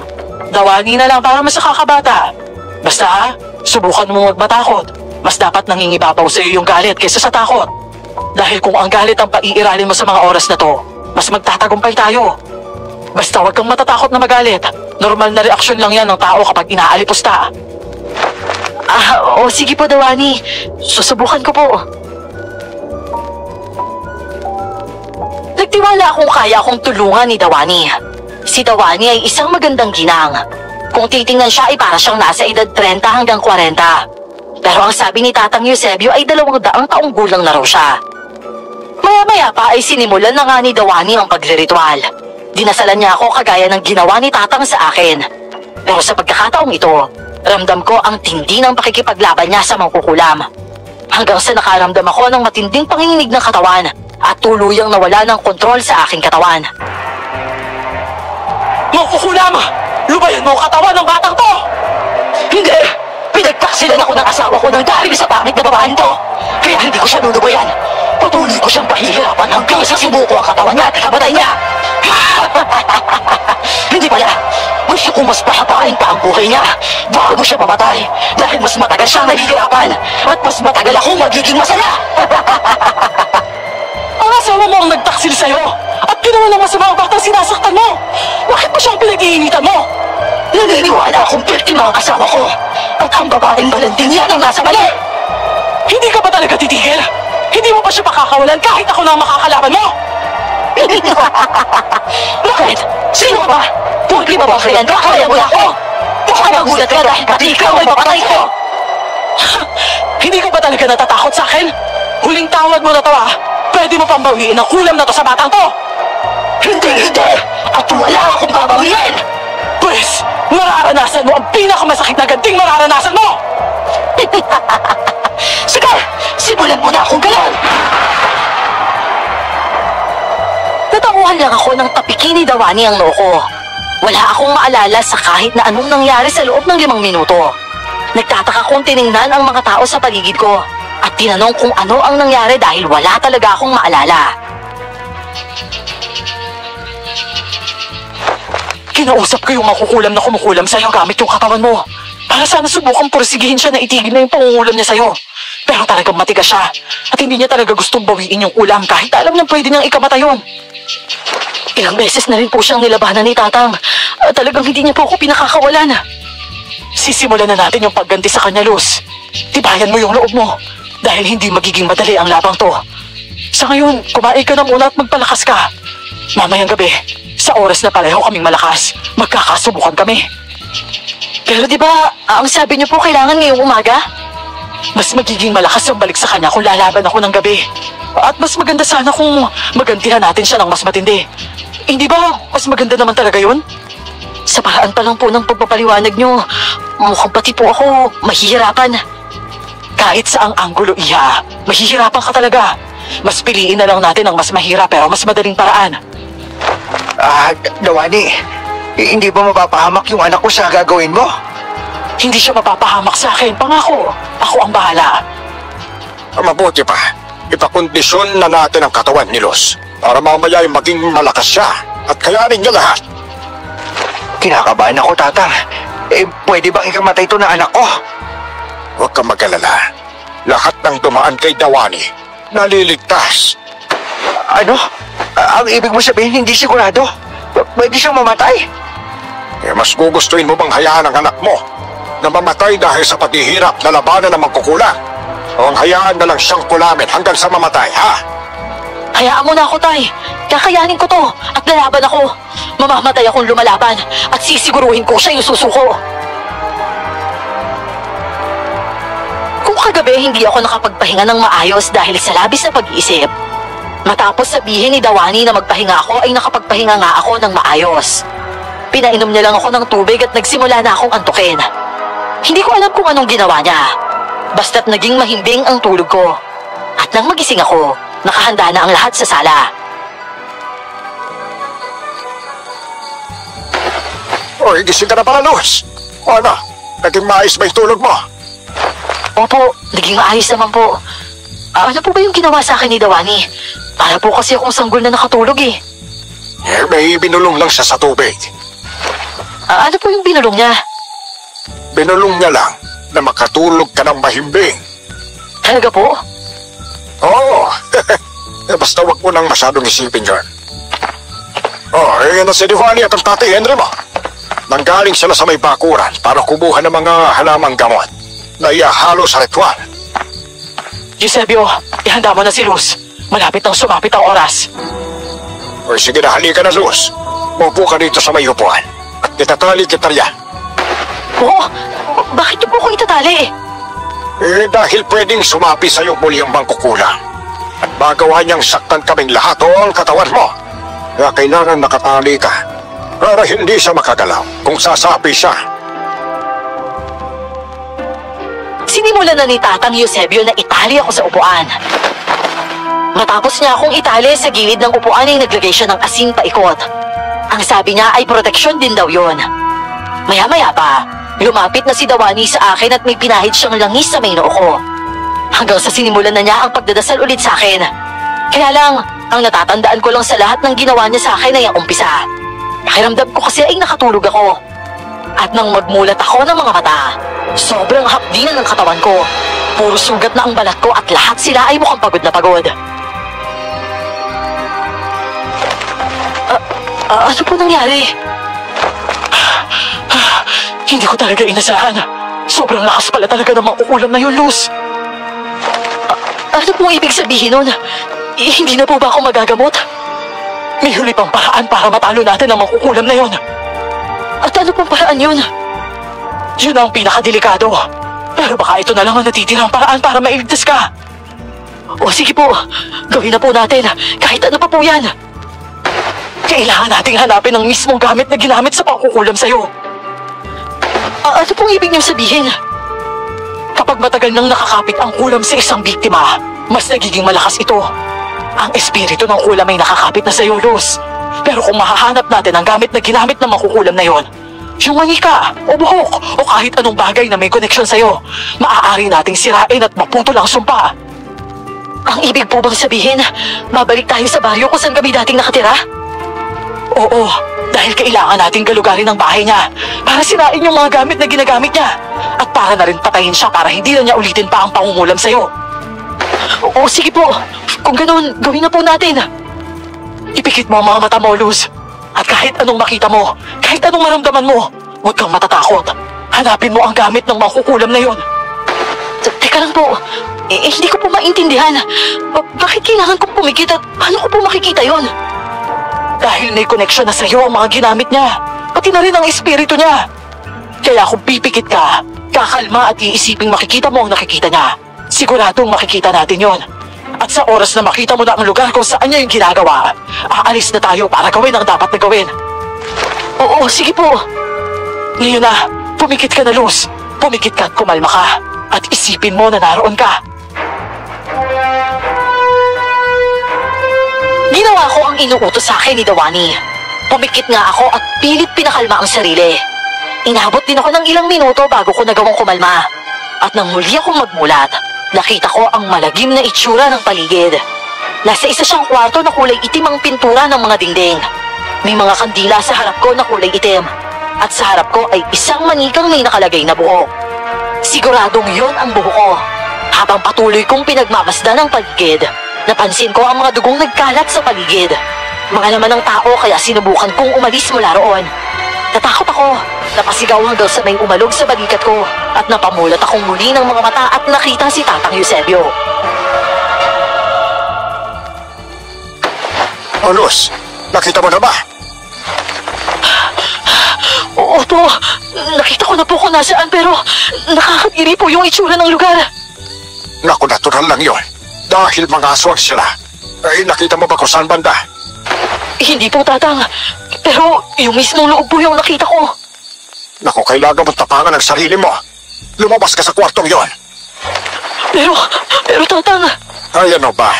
Dawani na lang para mas nakakabata. Basta ha, subukan mo magmatakot. Mas dapat nangingibabaw sa iyo yung galit kaysa sa takot. Dahil kung ang galit ang paiiralin mo sa mga oras na to, mas magtatagumpay tayo. Basta huwag kang matatakot na magalit. Normal na reaksyon lang yan ng tao kapag inaalipusta. Sige po, Dawani. Susubukan ko po. Nagtiwala akong kaya akong tulungan ni Dawani. Si Dawani ay isang magandang ginang. Kung titingnan siya ay para siyang nasa edad 30 hanggang 40. Pero ang sabi ni Tatang Eusebio ay 200 taong gulang na raw siya. Maya-maya pa ay sinimulan na nga ni Dawani ang pagriritual. Dinasalan niya ako kagaya ng ginawa ni Tatang sa akin. Pero sa pagkakataong ito, ramdam ko ang tindi ng pakikipaglaban niya sa mangkukulam. Hanggang sa nakaramdam ako ng matinding panginginig ng katawan at tuluyang nawala ng kontrol sa aking katawan. Makukulam! Lubayan mo ang katawan ng batang to! Hindi! Pinagtaksilan ako ng asawa ko ng dahil sa pangit na babaeng to. Kaya hindi ko siya lulubayan. Patuloy ko siyang pahihirapan hanggang sa sinuko ang katawan niya at kamatay niya. Hindi pala. Gusto kong mas pahabain pa ang buhay niya bago siya mamatay dahil mas matagal siyang nahihirapan at mas matagal akong magiging masaya. Ang asawa mo ang nagtaksil sa'yo at ginawa ng masama ang batang sinasaktan mo. Bakit mo siyang pinag-iinitan mo? Naniniwala akong biktima ang asawa ko at ang babaeng balanding niya ang nasa mali. Hindi ka ba talaga titigil? Hindi mo pa siya makakawalan kahit ako na ang makakalaban mo? Bakit? Sino ka ba? Pwede ba bakrilan ka? Kaya mo na ako? Baka magulat ka dahil pati ikaw ay papatay ko. Hindi ka ba talaga natatakot sa akin? Huling tawad mo na to ah. Pwede mo pang bawiin ang kulam na to sa batang to. Hindi! At wala akong babawiin! Pwes, mararanasan mo ang pinakamasakit na ganting mararanasan mo! Sige! Simulan mo na akong galaw! Natanguhan lang ako ng tapiki ni Dawani ang noo ko. Wala akong maalala sa kahit na anong nangyari sa loob ng 5 minuto. Nagtataka kong tiningnan ang mga tao sa paligid ko at tinanong kung ano ang nangyari dahil wala talaga akong maalala. Kinausap ko yung makukulam na kumukulam sa'yo gamit yung katawan mo. Para sana subukan porsigihin siya na itigil na yung pangungulam niya sa'yo. Pero talagang matigas siya at hindi niya talaga gustong bawiin yung ulam kahit alam niyang pwede niyang ikamata yun. Ilang beses na rin po siyang nilabanan ni Tatang at talagang hindi niya po ako pinakakawalan. Sisimulan na natin yung pagganti sa kanya, Luz. Tibayan mo yung loob mo dahil hindi magiging madali ang labang to. Sa ngayon, kumain ka na muna at magpalakas ka. Mamayang gabi, sa oras na pareho kaming malakas, magkakasubukan kami. Pero di ba, ang sabi niyo po kailangan ngayong umaga? Mas magiging malakas ang balik sa kanya kung lalaban ako ng gabi. At mas maganda sana kung magantihan natin siya ng mas matindi. Hindi ba mas maganda naman talaga yun? Sa paraan pa lang po ng pagpapaliwanag niyo, mukhang pati po ako mahihirapan. Kahit sa ang anggulo, Iha, mahihirapan ka talaga. Mas piliin na lang natin ang mas mahirap pero mas madaling paraan. Dawani, hindi ba mapapahamak yung anak ko sa gagawin mo? Hindi siya mapapahamak sa akin, pangako. Ako ang bahala. Mabuti pa, ipakondisyon na natin ang katawan ni Luz para mamaya ay maging malakas siya at kayanin niya lahat. Kinakabahan ako, Tatang. Pwede bang ikamatay ito na anak ko? Huwag kang mag-alala. Lahat ng dumaan kay Dawani, naliligtas. Ano? Ang ibig mo sabihin, hindi sigurado? Pwede siyang mamatay? Mas gugustuhin mo bang hayaan ang anak mo na mamatay dahil sa paghihirap na labanan ng magkukulang? O ang hayaan na lang siyang kulamin hanggang sa mamatay, ha? Hayaan mo na ako, Tay. Kakayanin ko to at lalaban ako. Mamamatay akong lumalaban at sisiguruhin ko siya yung susuko. Kung kagabi hindi ako nakapagpahinga ng maayos dahil sa labis na pag-iisip, matapos sabihin ni Dawani na magpahinga ako ay nakapagpahinga nga ako ng maayos. Pinainom niya lang ako ng tubig at nagsimula na akong antukin. Hindi ko alam kung anong ginawa niya. Basta't naging mahimbing ang tulog ko. At nang magising ako, nakahanda na ang lahat sa sala. Oy, gising ka na pala, Luz. O ano, naging maayos ba yung tulog mo? Opo, naging maayos naman po. Ano po ba yung ginawa sa akin ni Dawani? Para po kasi akong sanggol na nakatulog eh. May binulong lang siya sa tubig. Ano po yung binulong niya? Binulong niya lang na makatulog ka ng mahimbing. Talaga po? Oo. Basta wag mo nang masyadong isipin yun. Yan na si Dewani at ang tatay Henry mo. Nanggaling sila sa may bakuran para kumuha ng mga halamang gamot na iahalo sa ritual. Eusebio, ihanda mo na si Luz. Malapit nang sumapit ang oras. Sige na, halika na, Luz. Maupo ka dito sa may upuan at itatali kita riyan. Oo? Bakit niyo po ako itatali? Dahil pwedeng sumapi sa'yo muli ang mangkukulang at magawa niyang saktan kaming lahat o ang katawan mo. Kaya kailangan nakatali ka para hindi siya makagalaw kung sasapi siya. Sinimulan na ni Tatang Eusebio na itali ako sa upuan. Matapos niya akong itali sa gilid ng upuan ay naglagay siya ng asin paikot. Ang sabi niya ay proteksyon din daw yon. Maya-maya pa, lumapit na si Dawani sa akin at may pinahid siyang langis sa may noo ko. Hanggang sa sinimulan na niya ang pagdadasal ulit sa akin. Kaya lang, ang natatandaan ko lang sa lahat ng ginawa niya sa akin ay ang umpisa. Pakiramdam ko kasi ay nakatulog ako. At nang magmulat ako ng mga mata, sobrang hapdi na ng katawan ko. Puro sugat na ang balat ko at lahat sila ay mukhang pagod na pagod. Ano po nangyari? Hindi ko talaga inasahan. Sobrang lakas pala talaga ng makukulam na yun, Luz. Ano pong ibig sabihin nun? Hindi na po ba ako magagamot? May huli pang paraan para matalo natin ang makukulam na yun. At ano pong paraan yun? Yun ang pinakadelikado. Pero baka ito na lang ang natitirang paraan para mailigtas ka. O sige po, gawin na po natin. Kahit ano pa po yan. Kailangan nating hanapin ang mismong gamit na ginamit sa pangkukulam sa'yo. Ano pong ibig niyong sabihin? Kapag matagal nang nakakapit ang kulam sa isang biktima, mas nagiging malakas ito. Ang espiritu ng kulam ay nakakapit na sa'yo, Luz. Pero kung mahahanap natin ang gamit na ginamit ng makukulam na yon, yung manika, o buhok, o kahit anong bagay na may koneksyon sa'yo, maaari nating sirain at maputol ang sumpa. Ang ibig po bang sabihin, babalik tayo sa baryo kung saan kami dating nakatira? Oo, dahil kailangan nating galugarin ang bahay niya para sirain yung mga gamit na ginagamit niya. At para na rin patayin siya para hindi na niya ulitin pa ang pangungulam sa'yo. Oo, sige po. Kung ganoon, gawin na po natin. Ipikit mo ang mga mata mo, Luz. At kahit anong makita mo, kahit anong maramdaman mo, huwag kang matatakot. Hanapin mo ang gamit ng makukulam na yon. Teka lang po. Hindi ko po maintindihan. Bakit kailangan kong pumikit at paano ko po makikita yon? Dahil may koneksyon na sa'yo ang mga ginamit niya. Pati na rin ang espiritu niya. Kaya kung pipikit ka, kakalma at iisiping makikita mo ang nakikita niya. Siguradong makikita natin yon. At sa oras na makita mo na ang lugar kung saan niya yung ginagawa, aalis na tayo para gawin ang dapat na gawin. Oo, sige po. Ngayon na, pumikit ka na, Luz. Pumikit ka at kumalma ka. At isipin mo na naroon ka. Ginawa ko ang inuutos sa akin ni Dawani. Pumikit nga ako at pilit pinakalma ang sarili. Inabot din ako ng ilang minuto bago ko nagawang kumalma. At nang muli akong magmulat, nakita ko ang malagim na itsura ng paligid. Nasa isa siyang kwarto na kulay itim ang pintura ng mga dingding. May mga kandila sa harap ko na kulay itim. At sa harap ko ay isang manikang may nakalagay na buhok. Siguradong yon ang buhok ko. Habang patuloy kong pinagmamasdan ang paligid, napansin ko ang mga dugong nagkalat sa paligid. Mga laman ng tao kaya sinubukan kong umalis mula roon. Natakot ako, napasigaw hanggang sa may umalog sa balikat ko at napamulat akong muli ng mga mata at nakita si Tatang Eusebio. Luz, nakita mo na ba? Oo po, nakita ko na po kung nasaan pero nakakadiri po yung itsura ng lugar. Naku, natural lang yun. Dahil mga aswang sila. Ay, nakita mo ba kung saan banda? Hindi po, Tatang. Pero yung mismong loob po yung nakita ko. Naku, kailangan mo tapangan ang sarili mo. Lumabas ka sa kwartong yon. Pero Tatang... Ay, ano ba?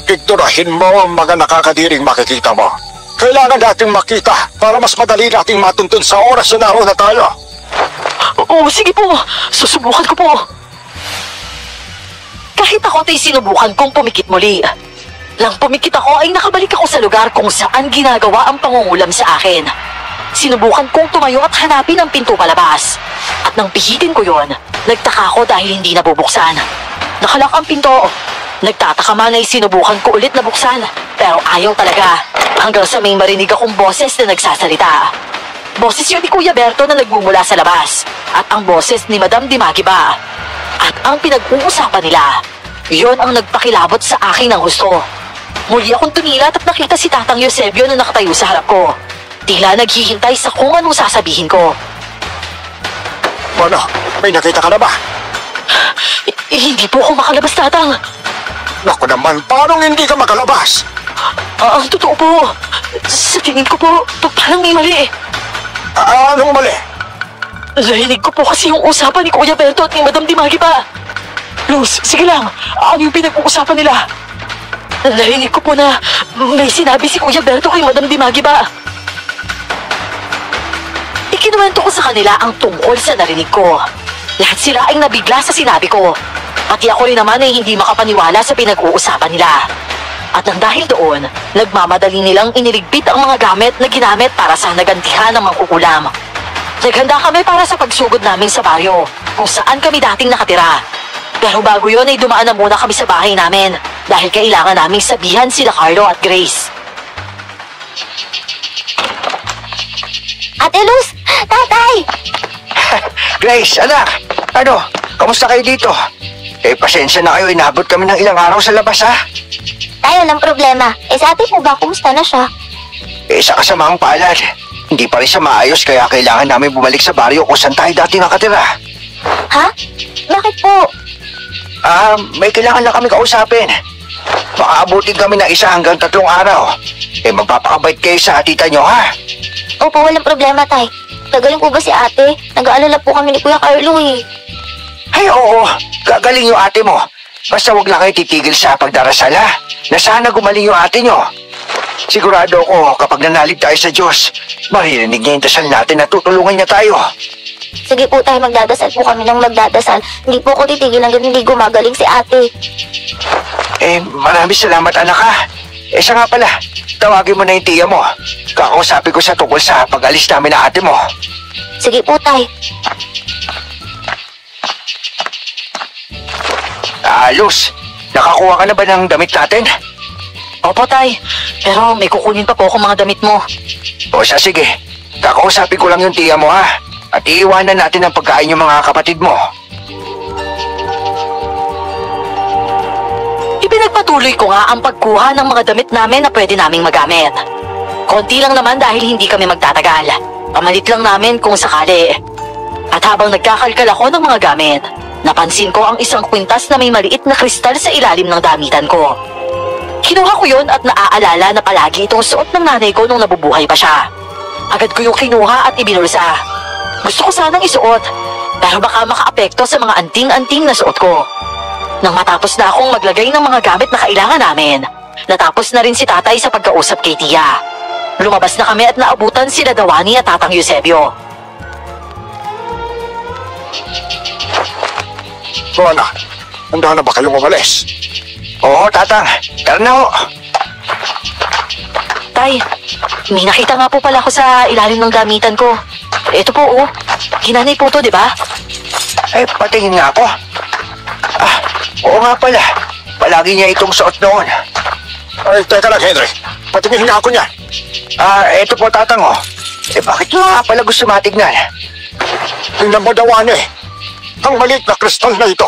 Ignorahin mo ang mga nakakadiring makikita mo. Kailangan nating makita para mas madali nating matuntun sa oras na nauna tayo. Oo, sige po. Susubukan ko po. Kahit ako ay sinubukan kong pumikit muli. Nang pumikit ako ay nakabalik ako sa lugar kung saan ginagawa ang pangungulam sa akin. Sinubukan kong tumayo at hanapin ang pinto palabas. At nang pihitin ko yon, nagtaka ako dahil hindi nabubuksan. Nakalak ang pinto. Nagtataka man ay sinubukan ko ulit na buksan. Pero ayaw talaga. Hanggang sa may marinig akong boses na nagsasalita. Boses yun ni Kuya Berto na nagmumula sa labas. At ang boses ni Madam Dimagiba. At ang pinag-uusapan nila, yon ang nagpakilabot sa akin ng gusto. Muli akong tumilat at nakita si Tatang Eusebio na nakatayo sa harap ko. Tila naghihintay sa kung anong sasabihin ko. Ano? May nakita ka na ba? Hindi po ako makalabas, Tatang. Naku naman, paano hindi ka makalabas? Ang totoo po. Sa tingin ko po, parang may mali. Anong mali? Narinig ko po kasi yung usapan ni Kuya Berto at ni Madam Dimagiba. Luz, sige lang. Ano yung pinag-uusapan nila? Narinig ko po na may sinabi si Kuya Berto kay Madam Dimagi ba? Ikinuwento ko sa kanila ang tungkol sa narinig ko. Lahat sila ay nabigla sa sinabi ko. Pati ako rin naman ay hindi makapaniwala sa pinag-uusapan nila. At nang dahil doon, nagmamadali nilang iniligpit ang mga gamit na ginamit para sa nagantihan ng mangkukulam. Naghanda kami para sa pagsugod namin sa baryo, kung saan kami dating nakatira. Pero bago yun ay dumaan na muna kami sa bahay namin dahil kailangan naming sabihan sila Carlo at Grace. Ate Luz! Tatay! Grace, anak! Ano? Kamusta kayo dito? Pasensya na kayo, inabot kami ng ilang araw sa labas, ha? Tay, walang problema. Sa ate po ba, kumusta na siya? Sa kasamaang palad, hindi pa rin siya maayos kaya kailangan namin bumalik sa baryo kung saan tayo dati nakatira. Ha? Bakit po? May kailangan lang kami kausapin. Makaabutin kami ng 1 hanggang 3 araw. Magpapakabait kayo sa tita nyo, ha? Opo, walang problema, Tay. Gagaling po ba si ate? Nag-aalala po kami ni Kuya Carlo, eh. Ay, oo. Gagaling yung ate mo. Basta wag lang kayo titigil sa pagdarasal, ha? Na sana gumaling yung ate nyo. Sigurado ako kapag nanalig tayo sa Diyos, maririnig niya yung dasal natin at tutulungan niya tayo. Sige po, Tay. Magdadasal po kami ng magdadasal. Hindi po ako titigil hanggang hindi gumagaling si ate. Maraming salamat, anak, ha? Siya nga pala, tawagin mo na yung tiya mo. Kakausapin ko sa tungkol sa pag-alis namin na ate mo. Sige po, Tay. Luz, nakakuha ka na ba ng damit natin? Opo, Tay. Pero may kukunin pa po akong mga damit mo. O siya, sige. Kakausapin ko lang yung tiya mo, ha? At iiwanan natin ang pagkain yung mga kapatid mo. Ipinagpatuloy ko nga ang pagkuha ng mga damit namin na pwede naming magamit. Konti lang naman dahil hindi kami magtatagal. Pamalit lang namin kung sakali. At habang nagkakalkal ako ng mga gamit, napansin ko ang isang kwintas na may maliit na kristal sa ilalim ng damitan ko. Kinuha ko yun at naaalala na palagi itong suot ng nanay ko nung nabubuhay pa siya. Agad ko yung kinuha at ibinulsa. Gusto ko sanang isuot, pero baka makaapekto sa mga anting-anting na suot ko. Nang matapos na akong maglagay ng mga gamit na kailangan namin, natapos na rin si tatay sa pagkausap kay tiya. Lumabas na kami at naabutan sila Dawani at Tatang Eusebio. Ana, handa na ba kayong umalis? Oo, Tatang. Tara na ho. Tay, may nakita nga po pala ako sa ilalim ng damitan ko. Ito po, oh. Ginanay po to, di ba? Patingin nga ako. Oo nga pala. Palagi niya itong suot noon. Ay, teka lang, Henry. Patingin nga ako niya. Ito po, Tatang, oh. Bakit mo nga pala gusto matignan? Tingnan mo, Dawani. Ang maliit na kristal na ito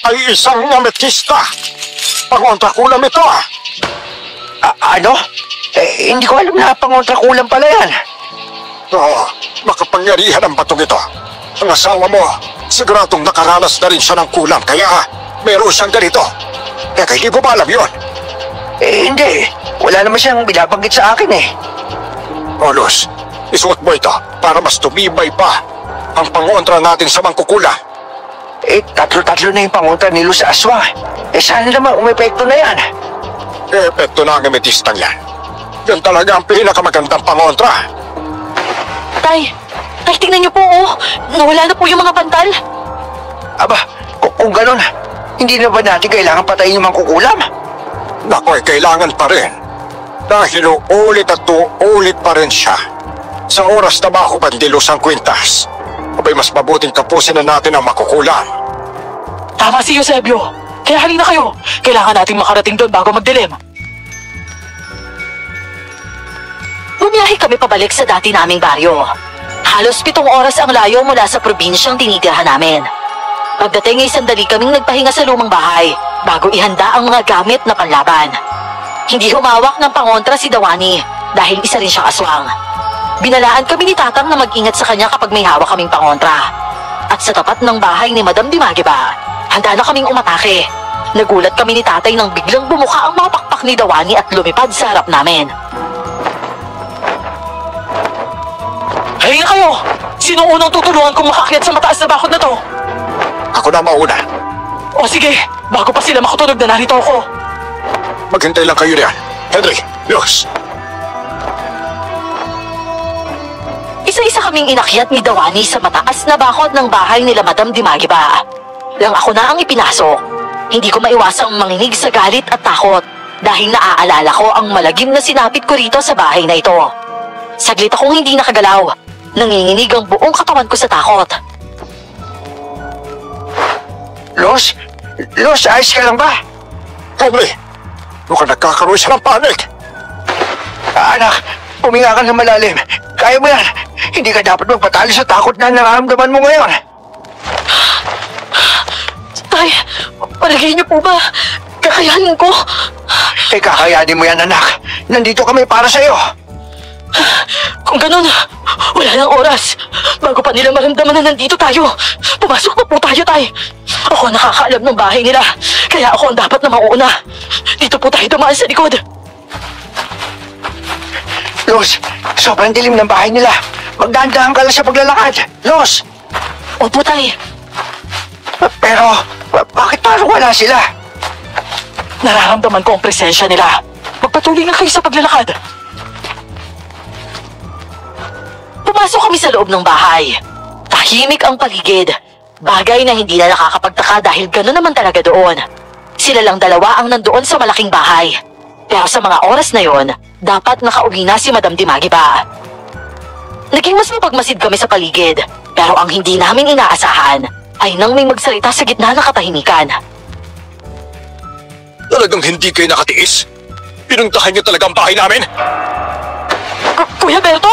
ay isang ametista. Pangontrakulam ito, ah. Ano? Hindi ko alam na pangontrakulam pala yan. Oo, makapangyarihan ang batong ito. Ang asawa mo, siguradong nakaranas na rin siya ng kulam, kaya meron siyang ganito. Teka, hindi mo ba alam yun? Hindi. Wala naman siyang binabanggit sa akin, eh. Luz, isuot mo ito para mas tumibay pa ang pangontra natin sa mangkukulam. Tatlo-tatlo na yung pangontra ni Luz sa aswang. Sana naman umepekto na yan. Epekto na ang ametistang yan. Yan talaga ang pinakamagandang pangontra. Tay, tingnan niyo po, oh. Nawala na po yung mga bantal. Aba, kung ganun, hindi na ba natin kailangan patayin yung mangkukulam? Nakoy, kailangan pa rin. Dahil uulit at uulit pa rin siya. Sa oras na ba ako bandilos ang kwintas? Abay, mas mabuting tapusin na natin ang makukulam. Tama si Eusebio. Kaya halina kayo. Kailangan nating makarating doon bago magdilim. Bumiyahe kami pabalik sa dati naming baryo. Halos 7 oras ang layo mula sa probinsyang tinitirhan namin. Pagdating ay sandali kaming nagpahinga sa lumang bahay bago ihanda ang mga gamit na panlaban. Hindi humawak ng pangontra si Dawani dahil isa rin siyang aswang. Binalaan kami ni Tatang na mag-ingat sa kanya kapag may hawak kaming pangontra. At sa tapat ng bahay ni Madam Dimagiba, handa na kaming umatake. Nagulat kami ni Tatay nang biglang bumuka ang mga pakpak ni Dawani at lumipad sa harap namin. Halina kayo! Sino unang tutulungan kung makakyat sa mataas na bakod na to? Ako na mauna. O sige, bago pa sila makatunog na narito ako. Maghintay lang kayo riyan. Henry, Luz. Isa-isa kaming inakyat ni Dawani sa mataas na bakod ng bahay nila Madam Dimagiba. Lang ako na ang ipinasok. Hindi ko maiwasang manginig sa galit at takot dahil naaalala ko ang malagim na sinapit ko rito sa bahay na ito. Saglit akong hindi nakagalaw. Nanginginig ang buong katawan ko sa takot. Luz? Luz, ayos ka lang ba? Henry, mukhang nagkakaroon siya ng panik. Anak, huminga ka ng malalim. Kaya mo yan. Hindi ka dapat magpatalo sa takot na nararamdaman mo ngayon. Tay, palagay niyo po ba? Kakayanin ko? Kakayanin mo yan, anak. Nandito kami para sa'yo. Kung ganun, wala nang oras. Bago pa nila maramdaman na nandito tayo, pumasok na po tayo, Tay. Ako ang nakakaalam ng bahay nila, kaya ako ang dapat na mauuna. Dito po tayo dumaan sa likod. Luz, sobrang dilim ng bahay nila. Magdahan-dahan ka lang sa paglalakad. Luz! Opo, Tay. Pero, bakit parang wala sila? Nararamdaman ko ang presensya nila. Magpatuloy nga kayo sa paglalakad. Pumasok kami sa loob ng bahay. Tahimik ang paligid. Bagay na hindi na nakakapagtaka dahil gano'n naman talaga doon. Sila lang dalawa ang nandoon sa malaking bahay. Pero sa mga oras na yon, dapat nakauwi na si Madam Dimagiba. Naging mas mapagmasid kami sa paligid, pero ang hindi namin inaasahan ay nang may magsalita sa gitna ng katahimikan. Talagang hindi kayo nakatiis? Pinuntahan niyo talaga ang bahay namin? Kuya Berto?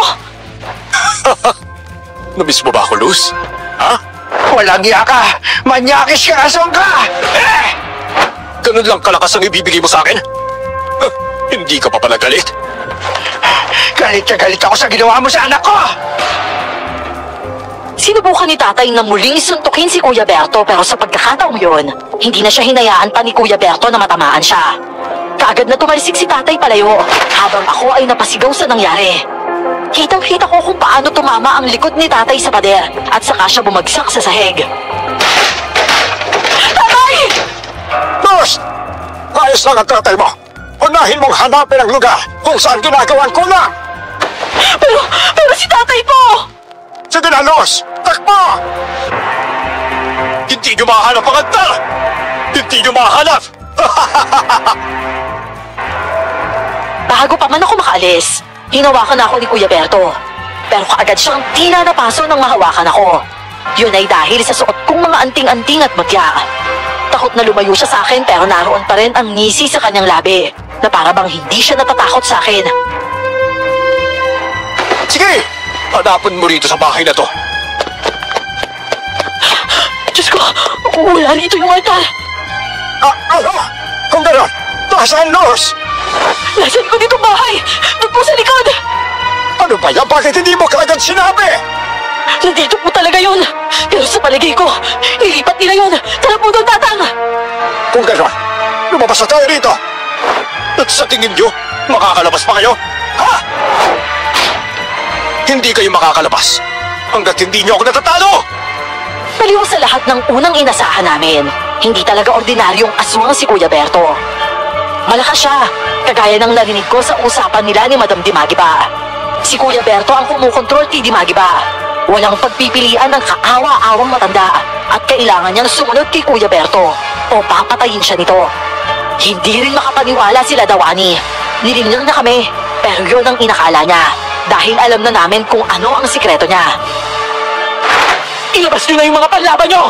Namiss mo ba ako, Luz? Ha? Walang iya ka! Manyakis ka, asong ka! Ganun lang kalakas ang ibibigay mo sa akin? Hindi ka pa pala galit? Galit na galit ako sa ginawa mo sa anak ko! Sinubukan ni tatay na muling suntukin si Kuya Berto pero sa pagkakataong yun, hindi na siya hinayaan pa ni Kuya Berto na matamaan siya. Kaagad na tumalisik si tatay palayo habang ako ay napasigaw sa nangyari. Kitang-kita ko kung paano tumama ang likod ni tatay sa pader at saka siya bumagsak sa sahig. Tatay! Luz! Ayos lang ang tatay mo! Unahin mong hanapin ang lugar kung saan ginagawan ko lang! Pero si tatay po! Sige na, Luz! Takbo! Hindi nyo mahanap ang altar! Hindi nyo mahanap! Bago pa man ako makaalis, hinawakan ako ni Kuya Berto. Pero kaagad siyang tila napaso nang mahawakan ako. Yun ay dahil sa suot kong mga anting-anting at mutya. Takot na lumayo siya sa akin pero naroon pa rin ang ngisi sa kanyang labi na para bang hindi siya natatakot sa akin. Sige! Hanapin mo rito sa bahay na to. Diyos ko, wala rito yung altar. Ano? Kung gano'n, nasaan, Luz? Nasaan ko dito bahay? Doon po sa likod. Ano ba yan? Bakit hindi mo kaagad sinabi? Nandito po talaga yun. Pero sa paligay ko, ilipat nila yun. Tara po doon, Tatang. Kung gano'n, lumabas na tayo rito. At sa tingin nyo, makakalabas pa kayo? Ha? Hindi kayo makakalabas hanggat hindi nyo ako natatalo! Baliw sa lahat ng unang inasahan namin, hindi talaga ordinaryong aswang si Kuya Berto. Malakas siya, kagaya ng narinig ko sa usapan nila ni Madam Dimagiba. Si Kuya Berto ang kumukontrol kay Dimagiba. Walang pagpipilian ng kaawa-awang matanda at kailangan niyang sumunod kay Kuya Berto o papatayin siya nito. Hindi rin makapaniwala sila Dawani. Nilinlang na kami, pero yun ang inakala niya dahil alam na namin kung ano ang sikreto niya. Ilabas niyo na yung mga panlaban niyo!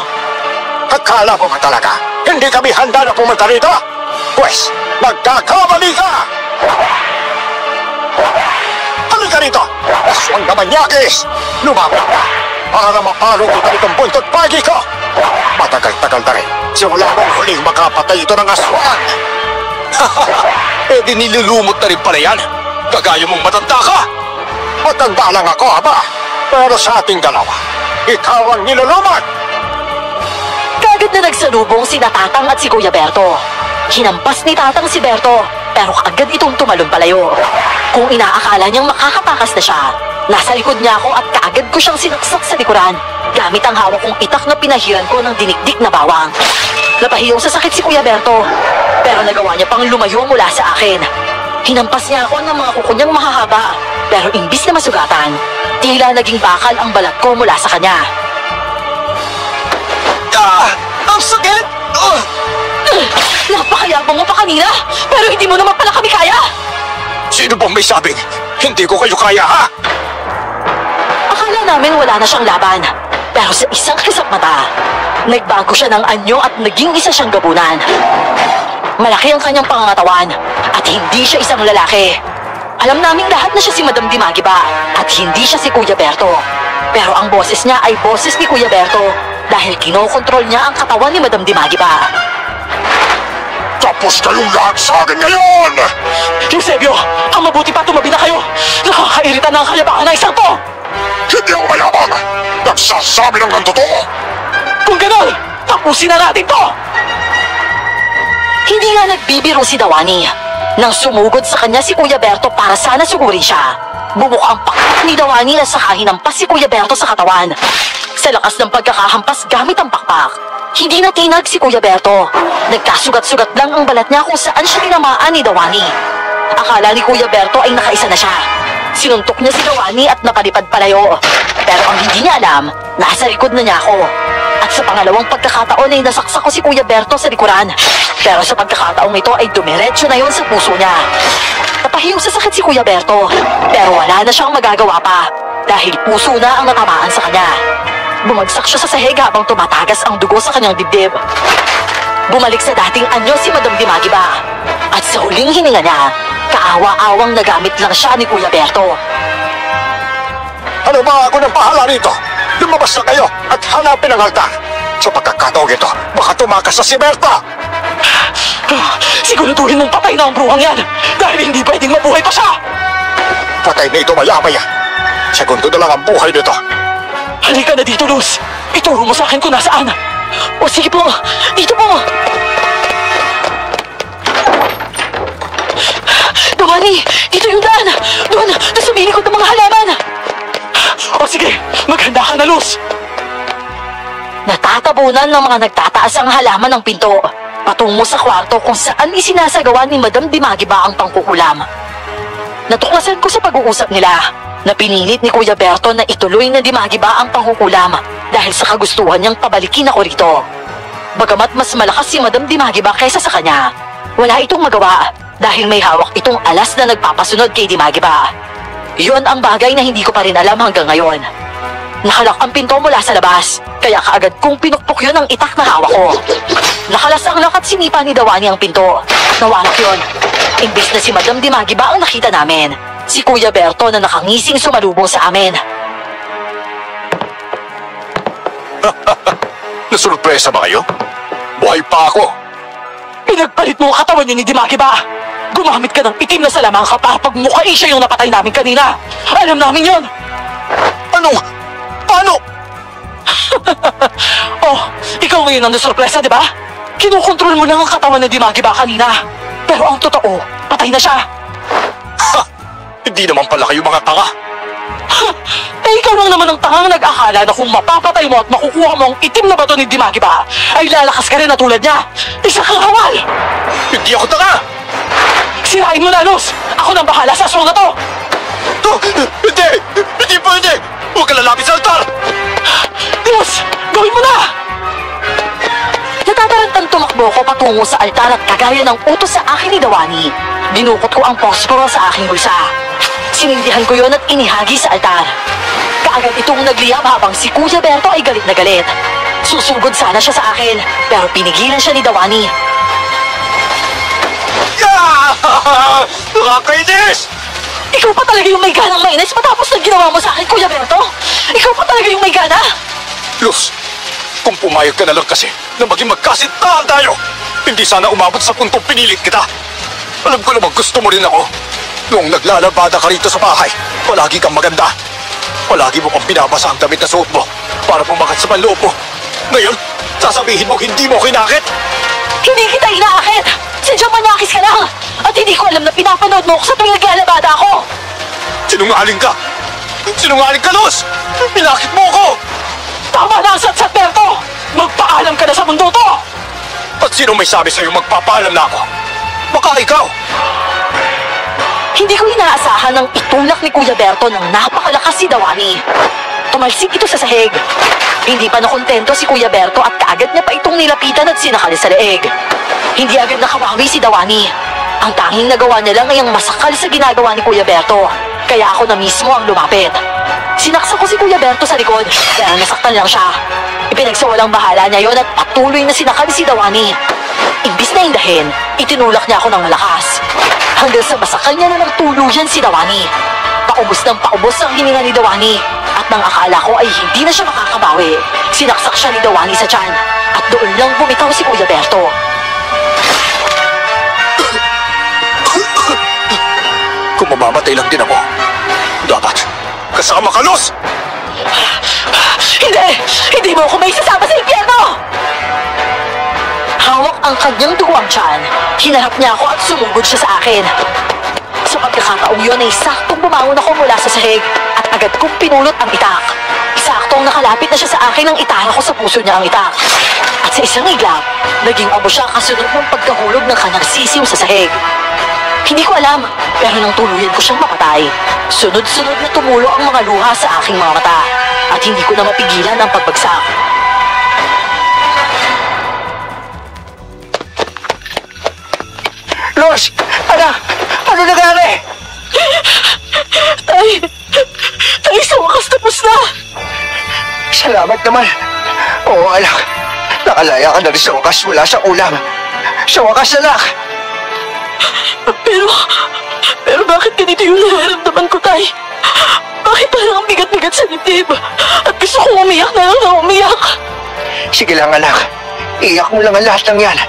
Akala mo ba talaga? Hindi kami handa na pumunta rito? Pwes, nagkakamali ka! Halika rito! Aswang na manyakis! Lumabot ka para mapalo kita nitong buntot pagi ko! Matagal-tagal na rin. Simula mong huling makapatay ito ng aswang! Eh di nilulumot na rin pala yan. Kagaya mong matanda ka. Matanda lang ako, aba! Pero sa ating dalawa, ikaw ang nilulumot! Kaagad na nagsalubong si Tatang at si Kuya Berto. Hinampas ni Tatang si Berto, pero kaagad itong tumalon palayo. Kung inaakala niyang makakatakas na siya, Nasa likod niya ako at kaagad ko siyang sinaksak sa likuran gamit ang hawak kong itak na pinahiran ko ng dinikdik na bawang. Napahiyaw sa sakit si Kuya Berto, pero nagawa niya pang lumayo mula sa akin. Hinampas niya ako ng mga kuko niyang mahahaba, pero imbis na masugatan, tila naging bakal ang balat ko mula sa kanya. Ang sakit! Napakayabang mo pa kanina, pero hindi mo naman pala kami kaya! Sino bang may sabing hindi ko kayo kaya, ha? Akala namin wala na siyang laban, pero sa isang kisap mata, nagbago siya ng anyo at naging isa siyang gabunan. Malaki ang kanyang pangangatawan at hindi siya isang lalaki. Alam naming lahat na siya si Madam Dimagiba at hindi siya si Kuya Berto. Pero ang boses niya ay boses ni Kuya Berto dahil kinokontrol niya ang katawan ni Madam Dimagiba. Tapos kayong lahat sa akin ngayon! Eusebio, ang mabuti pa tumabi na kayo! Nakakairita na ang kayabangan na isang to! Hindi ako mayabang! Nagsasabi lang ng totoo! Kung ganon, tapusin na natin to! Hindi nga nagbibiro si Dawani. Nang sumugod sa kanya si Kuya Berto para sana sugurin siya, bumuk ang pakpak ni Dawani at saka hinampas si Kuya Berto sa katawan. Sa lakas ng pagkakahampas gamit ang pakpak, hindi na tinag si Kuya Berto. Nagkasugat-sugat lang ang balat niya kung saan siya tinamaan ni Dawani. Akala ni Kuya Berto ay nakaisa na siya. Sinuntok niya si Dawani at napalipad palayo. Pero ang hindi niya alam, nasa likod na niya ako. At sa pangalawang pagkakataon ay nasaksak ko si Kuya Berto sa likuran. Pero sa pagkakataong ito ay dumiretso na yon sa puso niya. Napahiyaw sa sakit si Kuya Berto, pero wala na siyang magagawa pa dahil puso na ang natamaan sa kanya. Bumagsak siya sa sahig habang tumatagas ang dugo sa kanyang dibdib. Bumalik sa dating anyo si Madam Dimagiba. At sa huling hininga niya, kaawa-awang nagamit lang siya ni Kuya Berto. Ano ba ako ng pahala rito? Lumabas na kayo at hanapin ang altar. Sa pagkakataong ito, baka tumakas na si Berta. Siguraduhin mong patay na ang bruhang yan dahil hindi pwedeng mabuhay pa siya! Patay na ito maya-maya. Segundo na lang ang buhay nito. Halika na dito, Luz. Ituro mo sa akin kung nasaan. O sige po, dito po! Dawani, dito yung daan! Doon sa milikot ng mga halaman! O sige, maghanda ka na, Luz. Natatabunan ng mga nagtataas ang halaman ng pinto patungo sa kwarto kung saan isinasagawa ni Madam Dimagiba ang pangkukulam. Natuklasan ko sa pag-uusap nila na pinilit ni Kuya Berto na ituloy na Dimagiba ang pangkukulam dahil sa kagustuhan niyang pabalikin ako rito. Bagamat mas malakas si Madam Dimagiba kaysa sa kanya, wala itong magawa dahil may hawak itong alas na nagpapasunod kay Dimagiba. Yun ang bagay na hindi ko pa rin alam hanggang ngayon. Nakalak ang pinto mula sa labas, kaya kaagad kong pinukpok yun ang itak na hawak ko. Nakalas ang lock at sinipa ni Dawani ang pinto. Nawalak yun. Imbis na si Madam Dimagiba ang nakita namin, si Kuya Berto na nakangising sumalubong sa amin. Nasurpresa ba kayo? Buhay pa ako. Pinagpalit mo ang katawan niyo ni Dimagiba. Gumamit ka ng itim na salamangka para pagmukhain siya yung napatay namin kanina. Alam namin yun. Ano? Paano? Oh, ikaw ngayon ang nasurpresa, di ba? Kinukontrol mo lang ang katawan ni Dimagiba kanina. Pero ang totoo, patay na siya. Ha! Hindi naman pala kayo mga tanga. Eh ikaw lang naman ang tangang nag-akala na kung mapapatay mo at makukuha mo ang itim na bato ni Dimagiba, ay lalakas ka rin na tulad niya. Isa kang hawal! Hindi ako tanga! Sirain mo na, Luz! Ako nang bahala sa aswang na to! Hindi! Hindi pwede! Huwag ka lalapit sa altar! Luz! Gawin mo na! Natatarantang tumakbo ko patungo sa altar at kagaya ng utos sa akin ni Dawani, dinukot ko ang posporo sa aking bulsa. Sinindihan ko yon at inihagi sa altar. Kaagad itong nagliyab habang si Kuya Berto ay galit na galit. Susugod sana siya sa akin, pero pinigilan siya ni Dawani. Nakakainis! Ikaw pa talaga yung may ganang mainis matapos na ginawa mo sa akin, Kuya Berto? Ikaw pa talaga yung may gana? Luz, kung pumayag ka na lang kasi na maging magkasintahan tayo, hindi sana umabot sa puntong pinilit kita. Alam ko namang gusto mo rin ako. Noong naglalabada ka rito sa bahay, palagi kang maganda. Palagi mo kang binabasa ang damit na suot mo para pumakat sa panloob mo. Ngayon, sasabihin mo hindi mo kinakit? Hindi kita inaakit! Sadyang manakis ka lang! At hindi ko alam na pinapanood mo ako sa tuwing naglalabada ako! Sinungaling ka! Sinungaling ka, Luz! Pinakit mo ako! Tama na ang satsat, Berto! Magpaalam ka na sa mundo to! At sino may sabi sa'yo magpapaalam na ako? Baka ikaw! Hindi ko inaasahan ng itulak ni Kuya Berto ng napakalakas si Dawani. Tumalsik ito sa sahig. Hindi pa nakontento si Kuya Berto at kaagad niya pa itong nilapitan at sinakal sa leeg. Hindi agad nakabawi si Dawani. Ang tanging nagawa niya lang ay ang masakal sa ginagawa ni Kuya Berto. Kaya ako na mismo ang lumapit. Sinaksak ko si Kuya Berto sa likod, kaya nasaktan lang siya. Ipinagsawalang bahala niya yon at patuloy na sinakal si Dawani. Imbis na indahin, itinulak niya ako ng malakas. Hanggang sa masakal niya na ng tuluyan si Dawani. Paubos ng paubos ang hininga ni Dawani. At nang akala ko ay hindi na siya makakabawi, sinaksak siya ni Dawani sa tiyan. At doon lang bumitaw si Kuya Berto. Kung mamamatay lang din ako, dapat kasama ka, Luz! Hindi! Hindi mo ako may sasama sa impyerno! Hawak ang kanyang duwang tiyan. Hinarap niya ako at sumugod siya sa akin. Sa pagkakataong yun ay saktong bumangon ako mula sa sahig at agad kong pinulot ang itak. Saktong nakalapit na siya sa akin nang itara ko sa puso niya ang itak. At sa isang iglap, naging abo siya kasunod ng pagkahulog ng kanyang sisiw sa sahig. Hindi ko alam, pero nang tuluyan ko siyang mapatay, sunod-sunod na tumulo ang mga luha sa aking mga mata at hindi ko na mapigilan ang pagbagsak. Luz! Anak! Ano nangyari? Tay, sa wakas tapos na! Salamat naman. Oo, anak. Nakalaya ka na rin sa wakas mula sa ulam. Sa wakas, anak. Pero bakit ganito yung nararamdaman ko, Tay? Bakit parang ang bigat-bigat sa dibdib? At gusto kong umiyak na lang na umiyak. Sige lang, anak. Iyak mo lang ang lahat ng yan.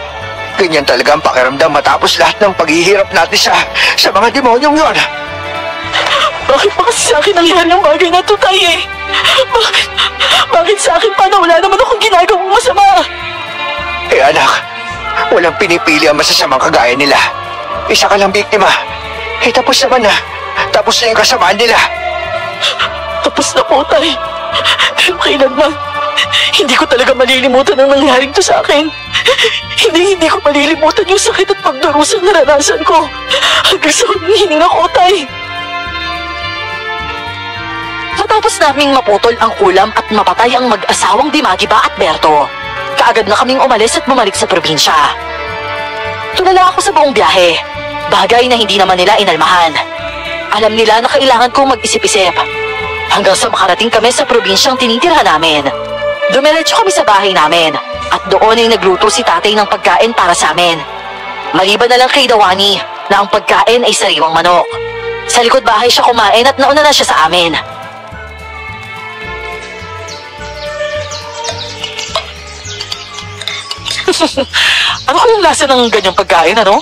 Ganyan talaga ang pakiramdam matapos lahat ng paghihirap natin sa mga demonyong yon. Bakit pa kasi sa akin nangyari ang bagay na to, Tay, eh? Bakit sa akin pa na wala naman akong ginagawang masama? Eh, anak, walang pinipili ang masasamang kagaya nila. Isa ka lang biktima. Eh, tapos naman na. Tapos na yung kasamaan nila. Tapos na po, Tay. Pero kailanman, hindi ko talaga malilimutan ang nangyaring to sa akin. Hindi ko malilimutan yung sakit at pagdarusang naranasan ko. Hanggang sa hininga ko, Tay. Matapos naming maputol ang ulam at mapatay ang mag-asawang Dimagiba at Berto, kaagad na kaming umalis at bumalik sa probinsya. Tulala ako sa buong biyahe, bagay na hindi naman nila inalmahan. Alam nila na kailangan kong mag-isip-isip. Hanggang sa makarating kami sa probinsyang tinitirhan namin. Dumiretso kami sa bahay namin at doon ay nagluto si tatay ng pagkain para sa amin. Maliban na lang kay Dawani na ang pagkain ay sariwang manok. Sa likod bahay siya kumain at nauna na siya sa amin. Ano kayang lasa ng ganyang pagkain, ano?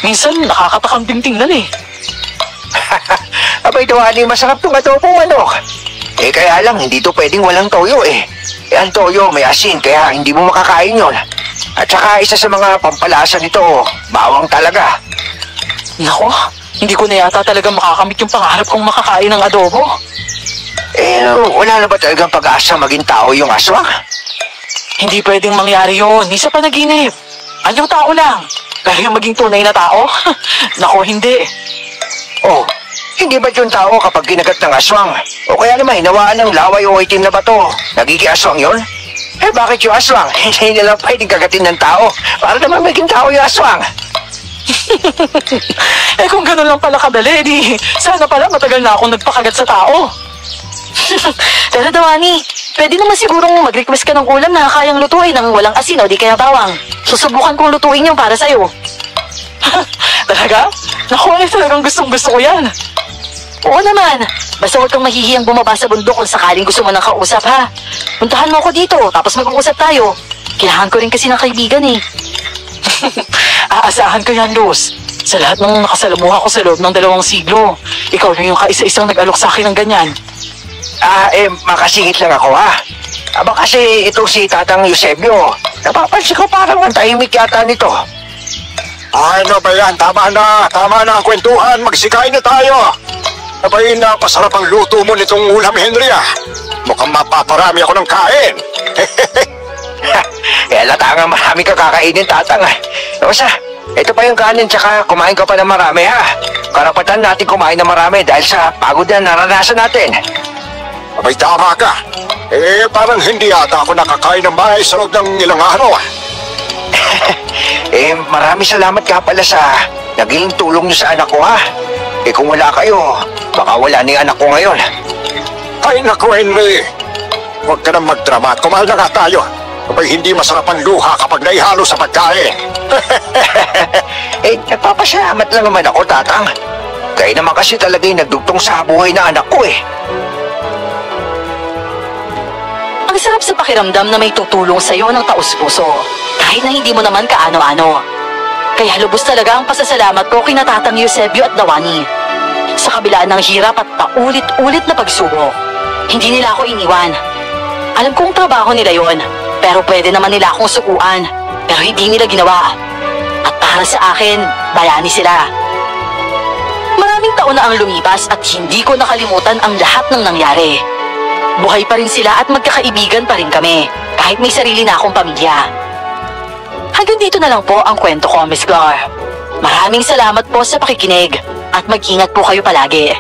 Minsan nakakatakam tingnan eh. Abay, Dawani, masarap tong adobong manok. Eh, kaya lang, hindi to pwedeng walang toyo eh. Eh, ang toyo may asin, kaya hindi mo makakain yon. At saka isa sa mga pampalasa nito, bawang talaga. Nako, hindi ko na yata talaga makakamit yung pangarap kong makakain ng adobo. Eh, wala na ba talagang pag-asa maging tao yung aswang? Hindi pwedeng mangyari yun, ni sa panaginip. Anyong tao lang. Pero yung maging tunay na tao, nako hindi. Oh, hindi ba yung tao kapag kinagat ng aswang? O kaya naman hinawaan ng laway o itim na bato, nagiging aswang yon? Eh bakit yung aswang? Hindi na lang pwedeng kagatin ng tao para naman maging tao yung aswang. Eh kung ganun lang pala kadali, di sana pala matagal na akong nagpakagat sa tao. Pero Dawani, pwede naman sigurong mag-request ka ng ulam na kayang lutuin ng walang asin o di kaya bawang. Susubukan kong lutuin yung para sa'yo. Talaga? Naku, eh talagang gustong-gusto ko yan. Oo naman. Basta huwag kang mahihiyang bumaba sa bundok kung sakaling gusto mo ng kausap, ha? Puntahan mo ako dito, tapos mag-uusap tayo. Kailangan ko rin kasi ng kaibigan, eh. Aasahan ko yan, Luz. Sa lahat ng nakasalamuha ko sa loob ng 2 siglo, ikaw na yung kaisa-isang nag-alok sa akin ng ganyan. Makasingit lang ako, ha? Aba kasi ito si Tatang Eusebio. Napapansin ko parang ang tahimik yata nito. Ano ba yan? Tama na ang kwentuhan. Magsikain na tayo. Abay, napasarap ang luto mo nitong ulam, Henry ah. Mukhang mapaparami ako ng kain. Halata nga marami ka kakainin, Tatang. Basta, ito pa yung kanin, tsaka kumain ka pa ng marami, ha? Karapatan natin kumain ng marami dahil sa pagod na naranasan natin. Abay, tama ka. Parang hindi ata ako nakakain ng bahay sa loob ng ilang araw ah. Marami salamat ka pala sa naging tulong niyo sa anak ko, ha? Kung wala kayo, baka wala ni anak ko ngayon. Ay, naku, Henry. Huwag ka nang magdrama at kumain na nga tayo. Abay, hindi masarap ang luha kapag naihalo sa pagkain. Nagpapasalamat lang naman ako, Tatang. Kaya naman kasi talaga yung nagdugtong sa buhay na anak ko, Ang sarap sa pakiramdam na may tutulong sa'yo ng taus-puso, kahit na hindi mo naman kaano-ano. Kaya lubos talaga ang pasasalamat ko kina Tatang Eusebio at Dawani. Sa kabila ng hirap at paulit-ulit na pagsubok, hindi nila ako iniwan. Alam kong trabaho nila yon, pero pwede naman nila akong sukuan, pero hindi nila ginawa. At para sa akin, bayani sila. Maraming taon na ang lumipas at hindi ko nakalimutan ang lahat ng nangyari. Buhay pa rin sila at magkakaibigan pa rin kami, kahit may sarili na akong pamilya. Hanggang dito na lang po ang kwento ko, Miss Gar. Maraming salamat po sa pakikinig at mag-ingat po kayo palagi.